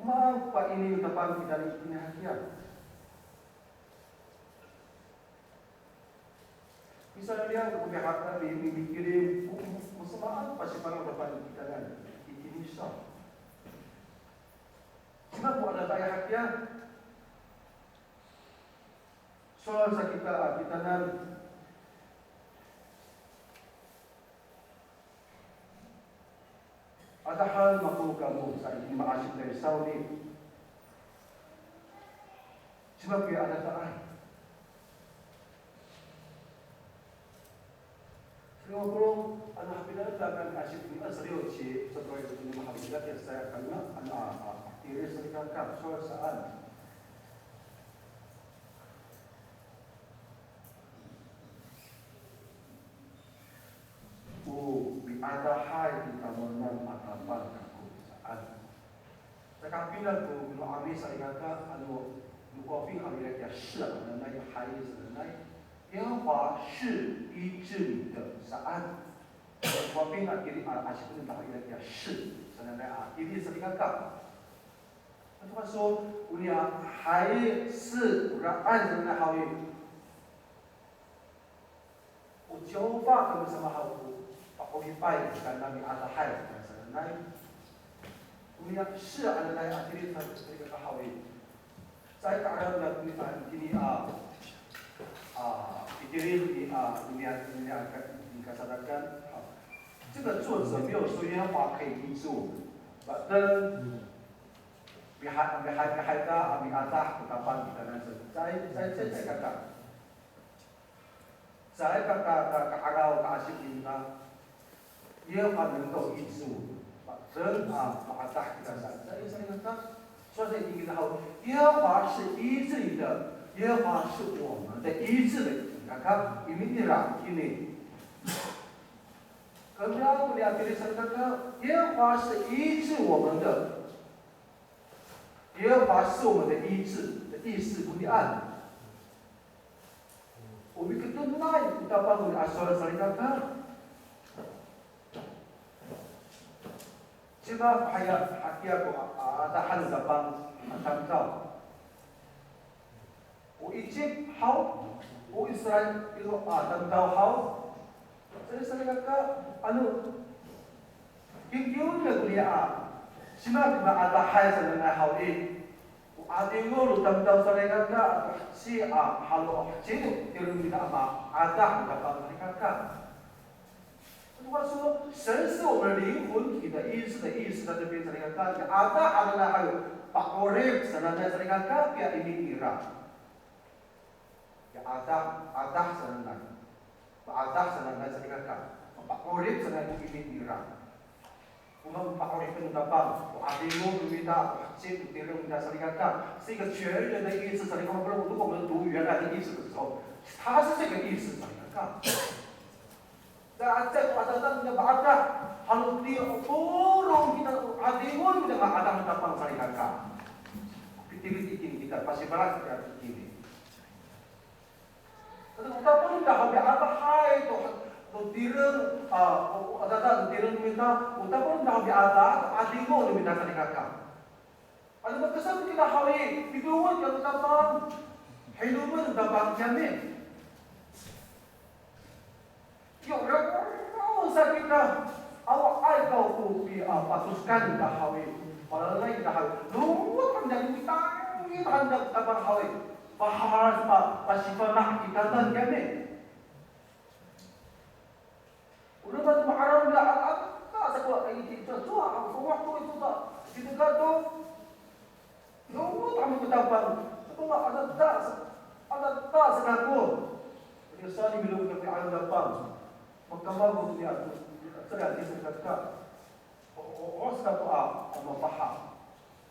magpainin yung tapang pinahagyan misalnya dia kebijakan dikirim masalah pasti parang depan kita kan ini bisa Kenapa ada tayar haknya? soal sa kita nan ada hal makhluk kamu sa ini maasip dari Saudi. Sebab dia ada taat. Kalau anak bila akan asyik ini serius sih setelah itu ini mahabilat yang saya kena anak diri serikan soal saat. Ada hal di tamunan atapan aku saat. Tetapi lagu nu ami saya kata anu nu kopi kami lihat是的那个孩子的那耶和华是医治你的saat. Kopi nak kiri asyik ni tak lihat是sebenarnya ini saya kata. Tuhan 说，我俩还是让按着那好运，我教法他们什么好处？我去拜karena ni ada hal sebenarnya. Kemudian是ada lain akhirnya saya ketahui. Saya tak ada nak tulisan ini pikirin ini akan dikatakan. 这个作者没有说耶和华可以医治我们，反正还ada betapa kita nanti. Saya kata, saya kata agak kasih kita. 耶和华能够医治我们，神把大给他闪。所以他说这一个好，耶和华是医治你的，耶和华是我们的医治的。你看，因为你让ini。Kemudian我们这里说的，耶和华是医治我们的，耶和华是我们的医治的意思不一样。我们可能那kita bangun asal kata. Sebab hati aku ada hal dapat tahu. Egypt how, Israel itu tahu how. Saya kata, yung kuliah, sebab ada hal sebenarnya how ini. Ada yang lu tahu saya kata si halo jadi terus kita ada dapat kata. 话说，神是我们灵魂体的医治的意思，在这边这里看，阿达还有把我们神在这里看，别ini ira，阿达神来，阿达神在这里看，把我们神ini ira，我们把我们跟他帮，阿弟我们他接触别人在这里看，是一个全人的意思，这里看，如果我们读原来的意思的时候，他是这个意思，这里看。 Saat pada saat ada kalau dia orang kita adingun kita ada mentapang saling kakak. Pitik-pitik kita pasti balas kita ini. Tapi kita pun dah habis ada hai tu direng ada direng minta kita pun dah habis ada adingun minta saling kakak. Ada kesan kita hari itu kita mentapang hidup mentapang jamin. Yung orang kita awak ay kau kopi patuskan dahawi, palalay dahawi. Lumut ang dami kita hendak kabar hawi. Bahas pasipanak kita dan kami. Udah bantu maharam dah tak sekolah ini itu aku waktu itu tak kita kata. Lumut kami ketapan. Itu ada tak sekarang. Jadi saya belum kami alam dapat. Magkambago niya ito. Saya di sa kata. O sa to mapaham.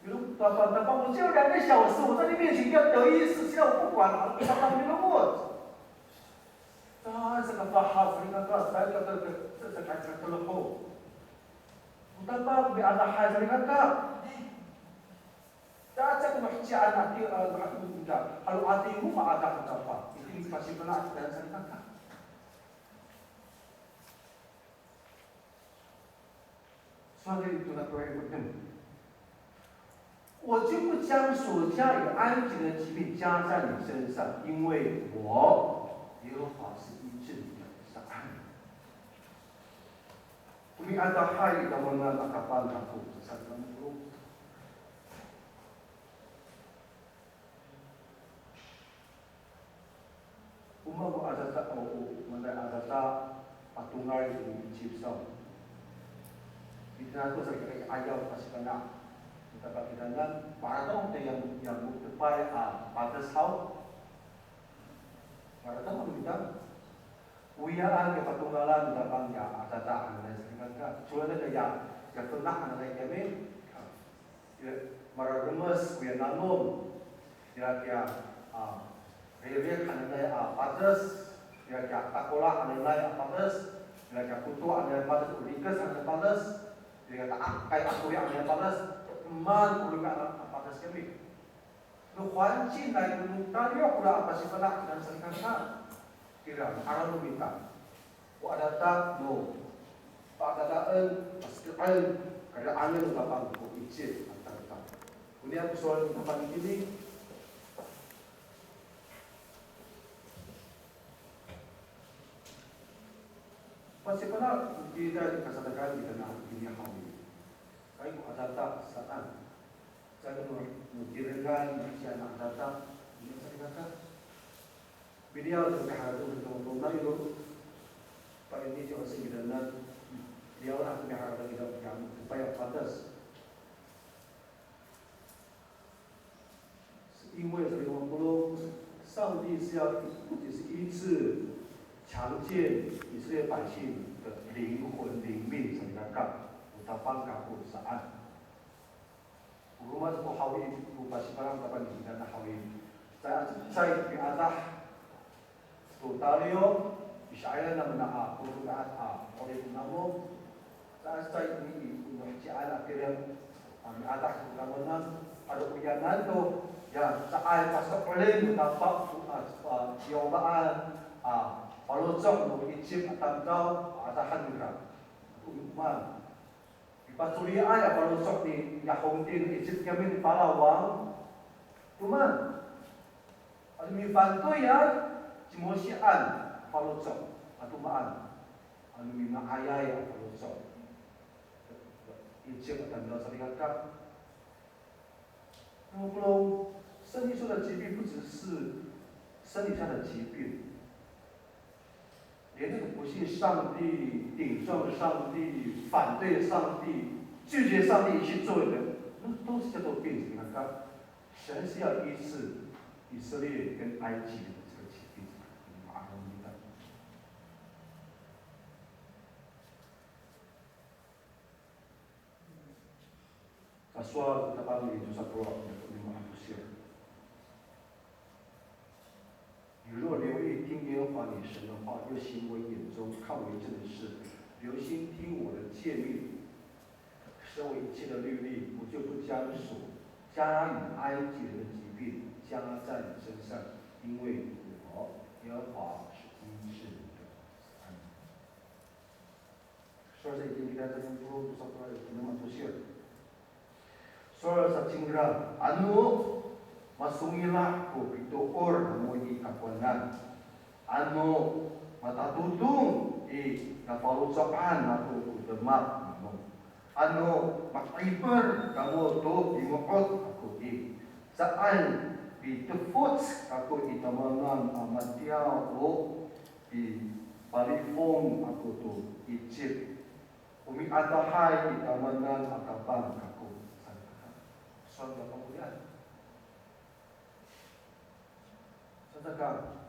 Yung tapang mo siya yan ay 小事，我在你面前要得意思，现在我不管了，你他没那么。他这个paham，你看这这开始了后，我tapang may ada hal sa kata. Dahil sa kumahtiyan natin ang ating umaada ng tapang. Hindi kasi pala dahil sa kata. 说这里读的各位不正，我就不将所加以安静的疾病加在你身上，因为我耶和华是医治你的，是安。Kung ada hal na mga nakapal ako sa mundo, 我 mengenai adata patungan di Egyptian. Kita tu saya ayat masih kena. Kita bagi dengan para orang yang berdepan pada sahau. Para orang kita uyaan ke patunggalan dalam ya adata anda sebenarnya. Cuma ada yang pernah anda kami. Mara remes uya nanom. Kira-kira Riri anda padas. Kira-kira takola anda padas. Kira-kira kutu anda padas. Ulikas anda padas. Kira-kira kai aku yang anda padas. Man ulikas padas kami. Lu kwanci na yung tali ako na apa si panak dan salingkan kira arang lu minta. Wa adata no. Pa adadaan paskian kada angin kapang ko icit antara. Kemudian soal kapang ini pasti panak kita dikasadakan kita nak ini hawi. Kai ko adata saan saya mengirimkan ujian anak datang, ini saya kata, beliau terkahar untuk itu, pada ini juga sembilan, beliau nak terkahar lagi dalam supaya padas. 因为这个上帝是要就是医治、强健以色列百姓的灵魂、灵命，所以他讲，他帮他过是按。 Rumah itu hawi lupa sekarang dapat digunakan hawi. Saya di atas totalio Israel nama Quran oleh namo. Saya ini menjadi akhirnya di atas totalio ada ujian tu ya saya pasal paling dapat jawaban kalau jauh Egypt atau jauh ada handra umat Pasuria ayah kalau sok di Yahongtin Egypt kami di Palawang, cuma ada bantu ya cimosian kalau sok atau maan, ada mina ayah ya kalau sok Egypt dan dalam syarikat. 那么身体上的疾病不只是身体上的疾病。 连那个不信上帝、顶撞上帝、反对上帝、拒绝上帝去做的，那都是叫做病。你看，神是要医治以色列跟埃及的这个疾病，马上明白。他说他把你就是说你们不信。 你若留意听耶和华你神的话，又行我眼中看为正的事，留心听我的诫命，守我一切的律例，我就不将所加与埃及人的疾病加在你身上，因为我耶和华是医治你的。所以今天这边不说出来有那么出现，所以说今天anu Masungilah ko pituor na mo ikapuanan. Ano matatutung kapalusakan na to demak mo. Ano makiper kamu to imukot ako Saan bitufot ako itamangan amatyaw o palifong ako to Egypt. Umiatahay itamangan akabang ako. Saan ka pa po yan? Katakan,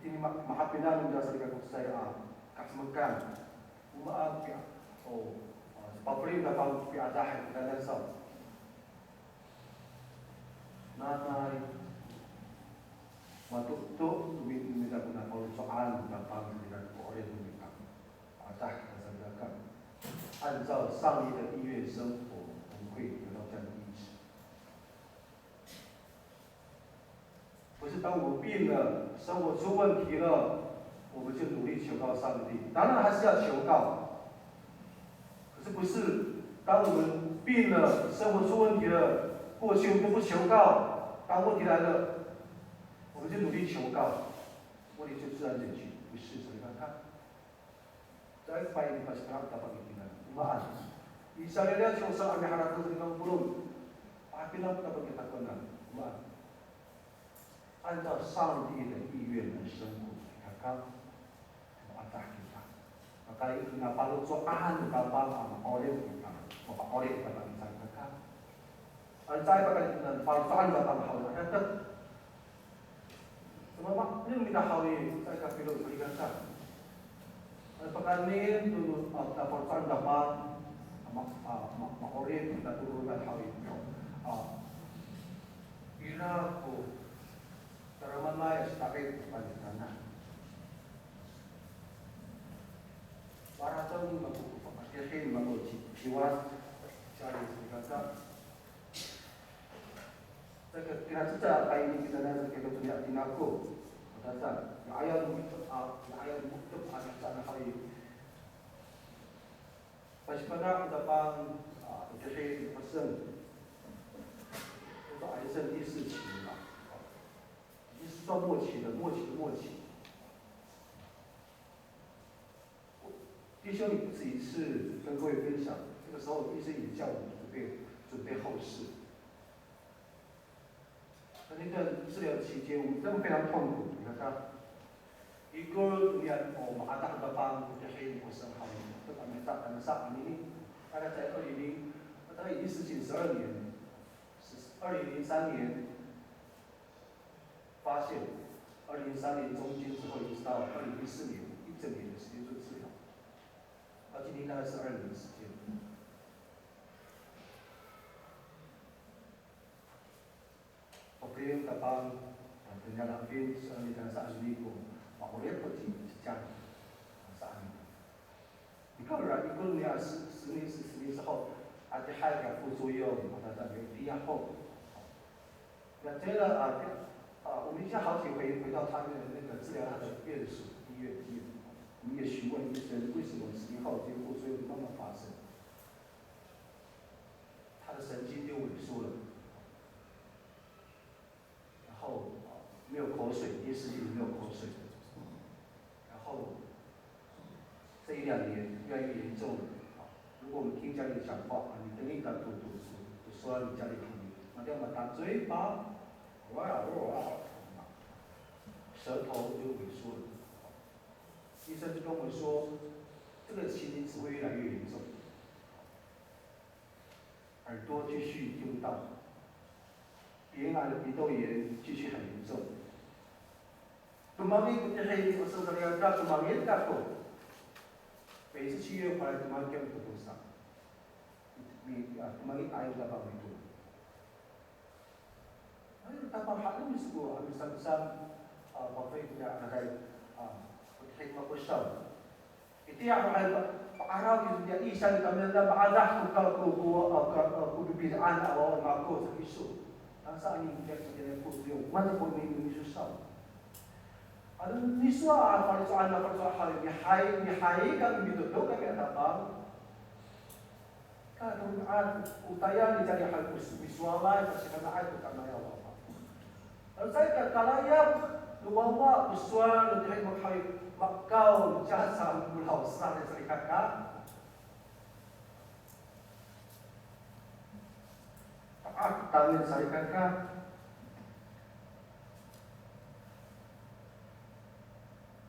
ini mahapinan ng dasar ko sa kasmakan. Umaag ka. Papri na pang piadahin ka lang sa nanay matuto minta ko na soal na pang minta ko rin minta. Adah ka sa dakan. 按照上帝的意愿生活，我们会得到这样的医治。 不是当我们病了，生活出问题了，我们就努力求告上帝。当然还是要求告，可是不是当我们病了，生活出问题了，过去我们就不求告，当问题来了，我们就努力求告，问题就自然解决。不是，所以看，在拜一把sekarang dapat dibilang umaan. Isa nila sa ang harap ng limang pulong, pakilang dapat kita kunan umaan. 按照上帝的意愿来生活，看 kakak, ada kita. Maka itu kenapa lu soal gampang sama oleh kita, maka oleh kita bisa kakak. Saya pakai dengan soal gampang hal ada. Semua ini minta hal ini saya kasih dulu berikan. Pekan ini dulu dapat soal gampang, mak oleh kita turunkan hal ini. Bila aku teraman lain sebagai panjang. Para tahu aku pakai aku jiwa cari segala. Saya kira saja apa ini kita nak kita punya tinaku. Kata ayat itu ada sana hari. Pasal kita pang jadi pesan. Itu癌症第4期了，已经是到末期的末期。弟兄，你不止一次跟各位分享，这个时候医生也叫我们准备后事。那段治疗期间，我们真的非常痛苦。你看看，一个年我们阿达的帮这黑我生好，都还没上你大概在大概已经12年，2003年发现，2003年中间之后一直到2014年一整年的时间做治疗。到今天大概是2年的时间。Oke, kapag tinggal natin sa amin sa ko, makulit po siya sa amin. Ikaw niya 10年之后，而且还有副作用，他在低压后。那这个我们一下好几回到他那个治疗他的院所医院，我们也询问医生为什么10年后这个副作用慢慢发生，他的神经就萎缩了，然后没有口水，第10年没有口水，然后这1、2年越来越严重了。如果我们听家里讲话，你等一个读说你家里听，那要么打嘴巴，舌头就萎缩了。医生就跟我说，这个情形只会越来越严重，耳朵继续听不到，鼻癌的鼻窦炎继续很严重。Tumangin ko siya hindi ko sa kanya tumangin ka ko. Pero sa siya para tumangin ko po sa. Tumangin tayo sa pamito. Ay, tapang halim siguro ang isang papay niya nakay kahit mapusaw. Iti ako ay pakaraw yung diyan isa ni kami na maadah ko bibidaan ako mga ko sa iso. Ang saan yung diyan po yung mana po may isusaw. Ano niswa para sa hari ni kami dito kami atapang kadung utayan ni jadi hal miswala kasi kana ay kamaya wa. Ang saya kalayap lumawa miswa ng dihay maghay Macau jasa pulau sa Serikat ka. Tangan Serikat ka.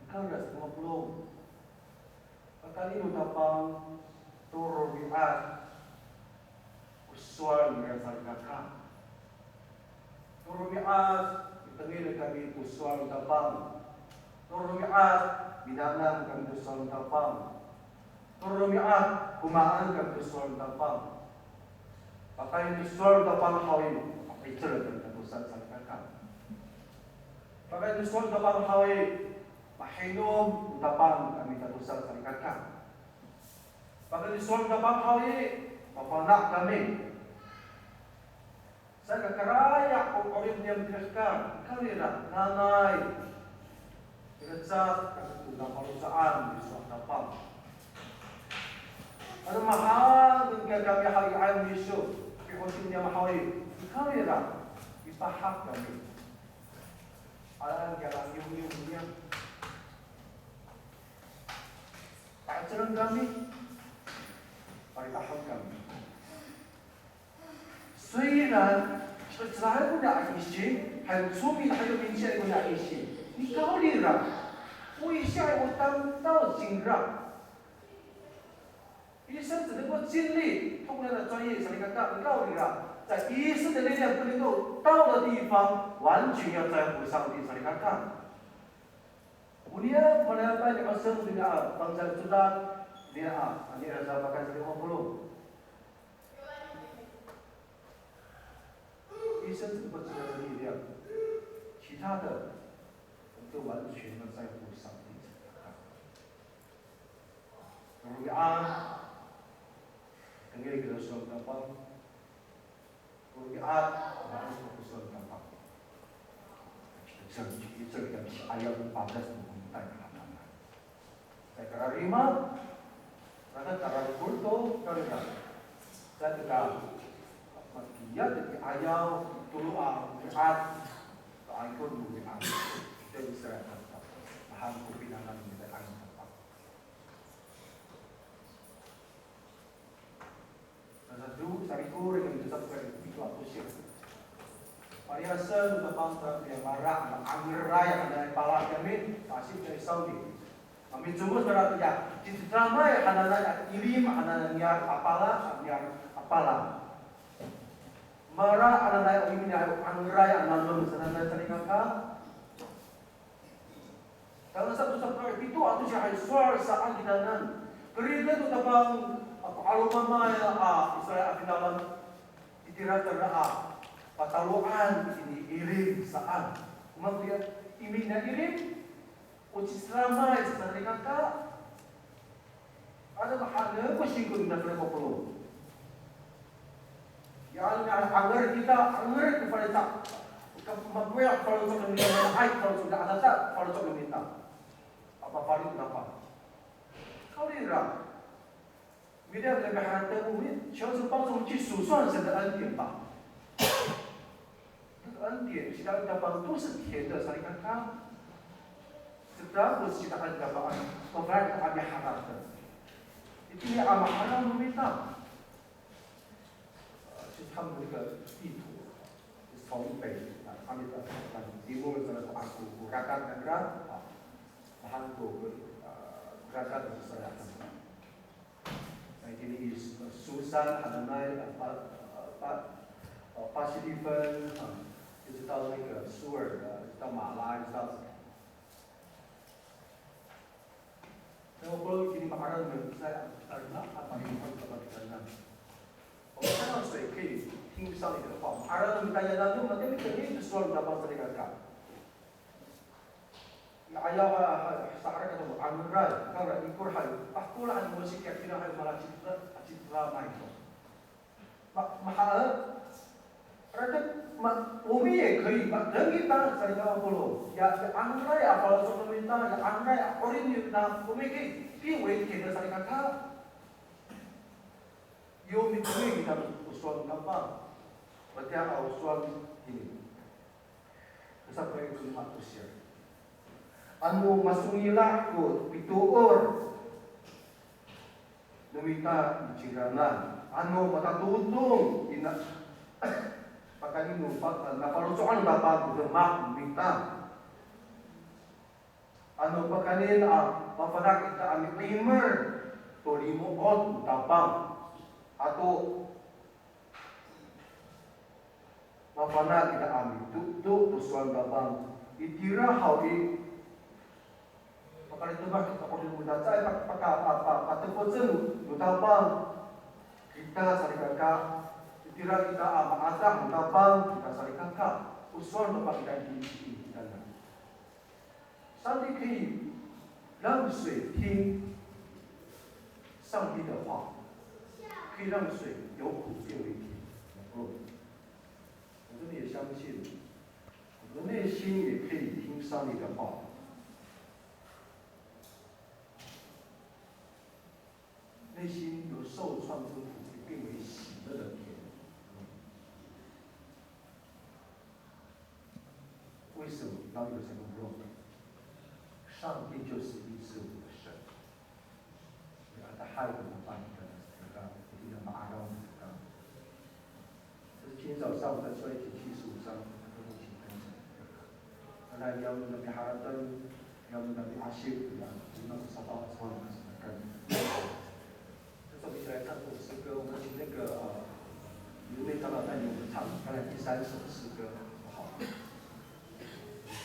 Ikaw na sa 50. Pagkalino tapang turo biat uswal ng Serikat ka. Turo biat itangin kami uswal tapang Turumiat, binanang kami doon sa tapang. Turumiat, kumaan kami doon sa tapang. Pagkain doon sa tapang hawin, ito lang kami doon sa tapang. Pagkain doon sa tapang hawin, mahinom tapang kami doon sa tapang. Pagkain doon sa tapang hawin, mapanak kami. Sa kakaraya kung orin niyang pinagkan, ikaw nila, nanay, Pinagsak, ng palusaan, di sa tapang. Ano mahal, kung kami ayaw Yesu, kung niya mahal, ikaw nila, ipahak kami. Alam kaya lang yung niya. Kahit silang kami, paripahak kami. 虽然还不了一些，还有出名，还有明显的不了一些。你搞你了，为下一步当到紧让，医生只能够尽力通过他的专业，像你看道理啊，在医生的力量不能够到的地方，完全要在乎上帝，像你看。Kemudian mendapat langsung dengan bangsa sudah dia ini rasa pakai 50. 医生只不过只有力量，其他的我们都完全的在乎上帝。Kemudian dengan kesulitan gampang, kemudian harus kesulitan gampang. 这个ayat 14 saya karima, karena cara kulto karena saya tegak makia dari ayat tuluang berat, angkut berat, itu bisa dapat bahan kupinangan dari angin dapat. Dan satu sariku yang ditetapkan itu apa sih? Variasi untuk bangsa yang marah, angin raya dan pala kami masih dari Saudi. Kami cuma sekarang ya, di drama ya anak-anak ilim, anak-anak apalah. Marah anak-anak ilim yang angrai anak-anak senang cerita. Kalau satu itu atau siapa suara saat kita nan, kerja itu tabang alumama ya Israel finalan ditirat terah, pataluan ini ilim saat, kemudian ilimnya ilim. Ucis ramai seperti kata ada bahan singgung dan berkoplo. Yang agar kita kepada tak kemudian kalau sudah minta air kalau sudah ada tak kalau sudah minta apa paling apa. Kalau tidak, media lebih harap mungkin siapa帮助去数算神的恩典吧。这个恩典其他地方都是甜的，所以看看。Sedang berceritakan gambaran pemberian kami harapkan. Itu dia amal meminta. 是他们的一个地图，从北他们的timur ke aku gerakan negara, Hanko gerakan Israel. Nah ini Susan, Hananai, Pasifiven, 一直到那个苏尔，到马拉，一直到。Kalau ini makanan saya karena apa yang harus kita lakukan? Kalau saya kiri, tinggi sekali ke depan. Ada yang bertanya lalu, macam ni kerja itu soal dapat terlihat. Ya ayah sekarang kata angrai, kalau ikut hal, aku lah yang musik yang kira hal malah citra main. Mahal, ada umi也可以，人给当才叫不咯？呀angrai apa soal minta, ya angrai orang ni na umi ke. Piwai kita saling kata, yo mitui kita usual apa, berarti apa usual ini? Kesapa yang cuma usia. Anu masukilah ko pituor, numita cingganan, anu matatutung ina, pakai numpak, napalusuan dapat bermak numita. Ano pa kanina mapanak kita aming primer to limuot tapang ato mapanak kita aming tu tusuan tapang itira hawi pakalito ba kita ko din muna sa patapon tapang kita sa likaka itira kita amaasa tapang kita sa likaka usuan tapang kita di 上帝可以让水听上帝的话，可以让水有苦变为甜。我真的也相信，我的内心也可以听上帝的话。内心由受创之苦变为喜乐的甜。为什么？到底有什么不容易？上帝就是医治我的神。他害我们把你的一定的马上这是今早上午在说一起75章，一起分享。那要那边还要等要不然阿信一样，那是啥道唱的什么歌？这首一起来唱这首诗歌，我们请那个刘内长老带领我们唱刚才第3首诗歌，好不好？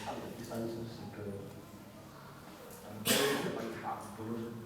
唱的第3首诗歌，这么一行不论。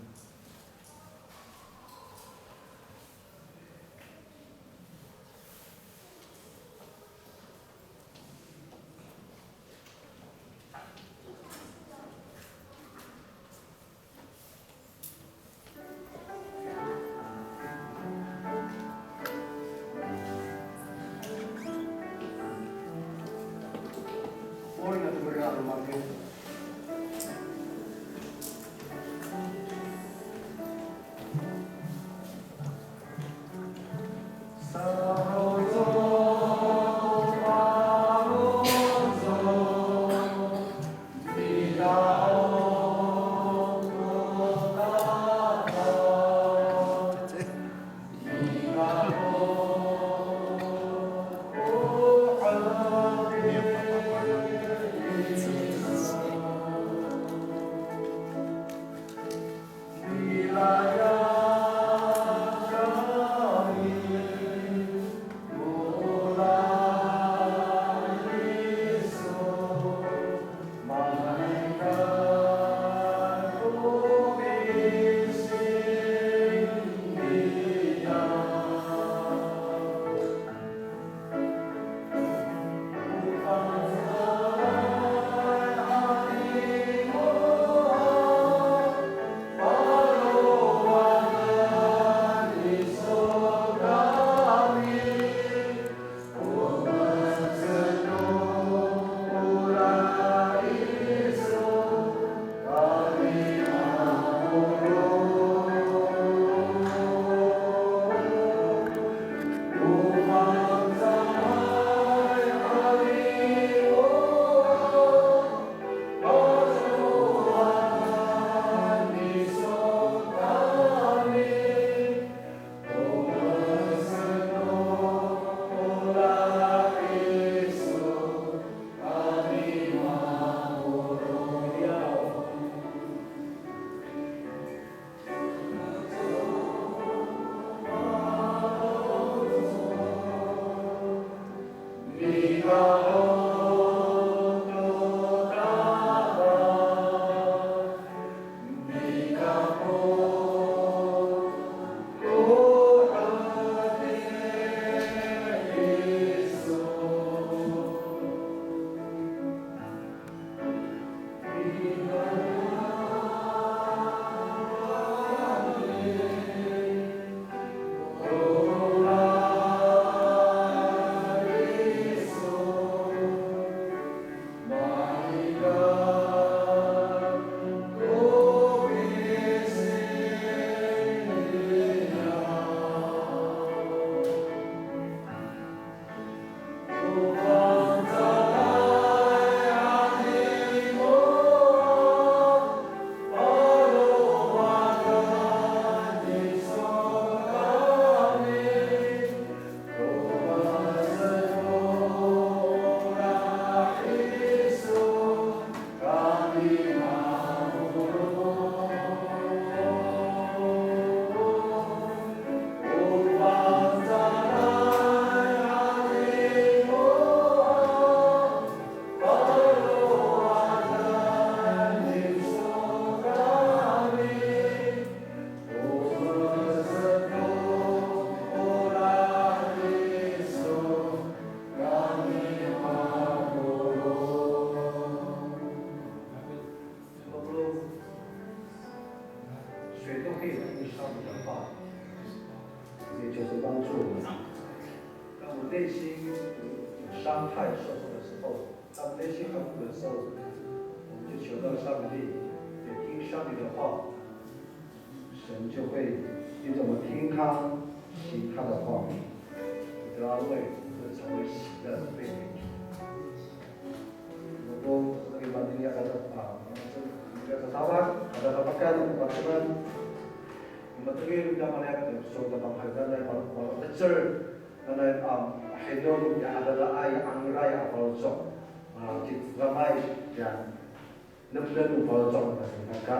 Naglalu pa sa mga sinaka.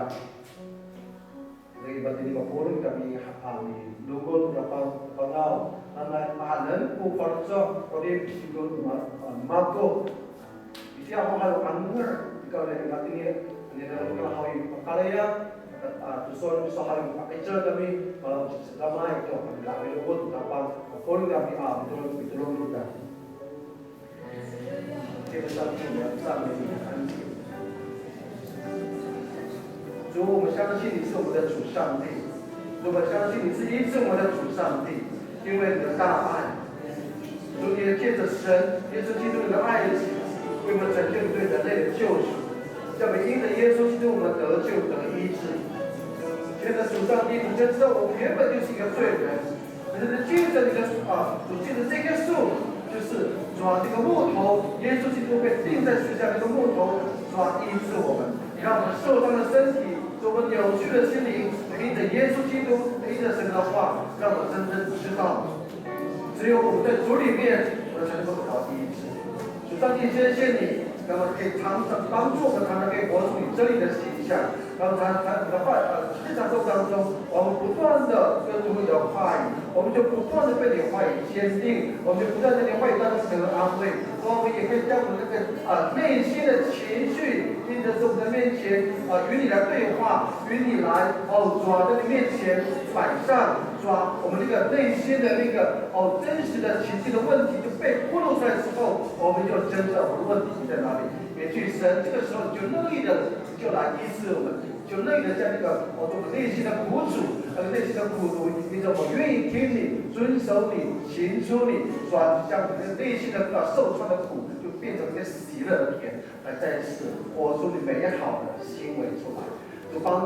Lagi ba din mapulong kami lugod na pangaw na mahalan po para sa kodi siguro mago. Isi ako halo anger ikaw na natin ni na hawi pakalaya tuson sa hawi pakicture kami ramai ito kami lugod tapang mapulong kami betul lugar. Kita sa amin 主，我们相信你是我们的主上帝，主，我相信你是医治我们的主上帝，因为你的大爱，主，你也借着神耶稣基督的爱的奇迹，为我们成就对人类的救赎，叫我们因着耶稣基督我们得救得医治。亲爱的主上帝，你就知道我们原本就是一个罪人，可是借着你的主借着这棵树，就是主这个木头，耶稣基督被钉在十字架这个木头，主医治我们，你让我们受伤的身体。 我们扭曲的心灵，凭着耶稣基督，凭着神的话，让我真正知道，只有我们在主里面，我们才能够得到医治。主上帝，谢谢你，让我们可以常常帮助我们，常常可以活出你真理的形象。然后你的话，日常生活当中，我们不断的跟读你的话语，我们就不断的被你的话语坚定，我们就不断在你的话语当中得到安慰。我们也可以将我们这个内心的情绪，因着在我们的面前与你来对话，与你来主在你面前摆上，我们这个内心的那个真实的情绪的问题就被暴露出来之后，我们就真正我们的问题在哪里？也许神这个时候你就乐意的就来医治我们。 就乐意的将那个我们内心的苦楚，内心的苦毒，因着我愿意听你、遵守你、行出你，将我们内心的受创的苦，就变成一个喜乐的甜，来再次活出你美好的行为出来，就帮。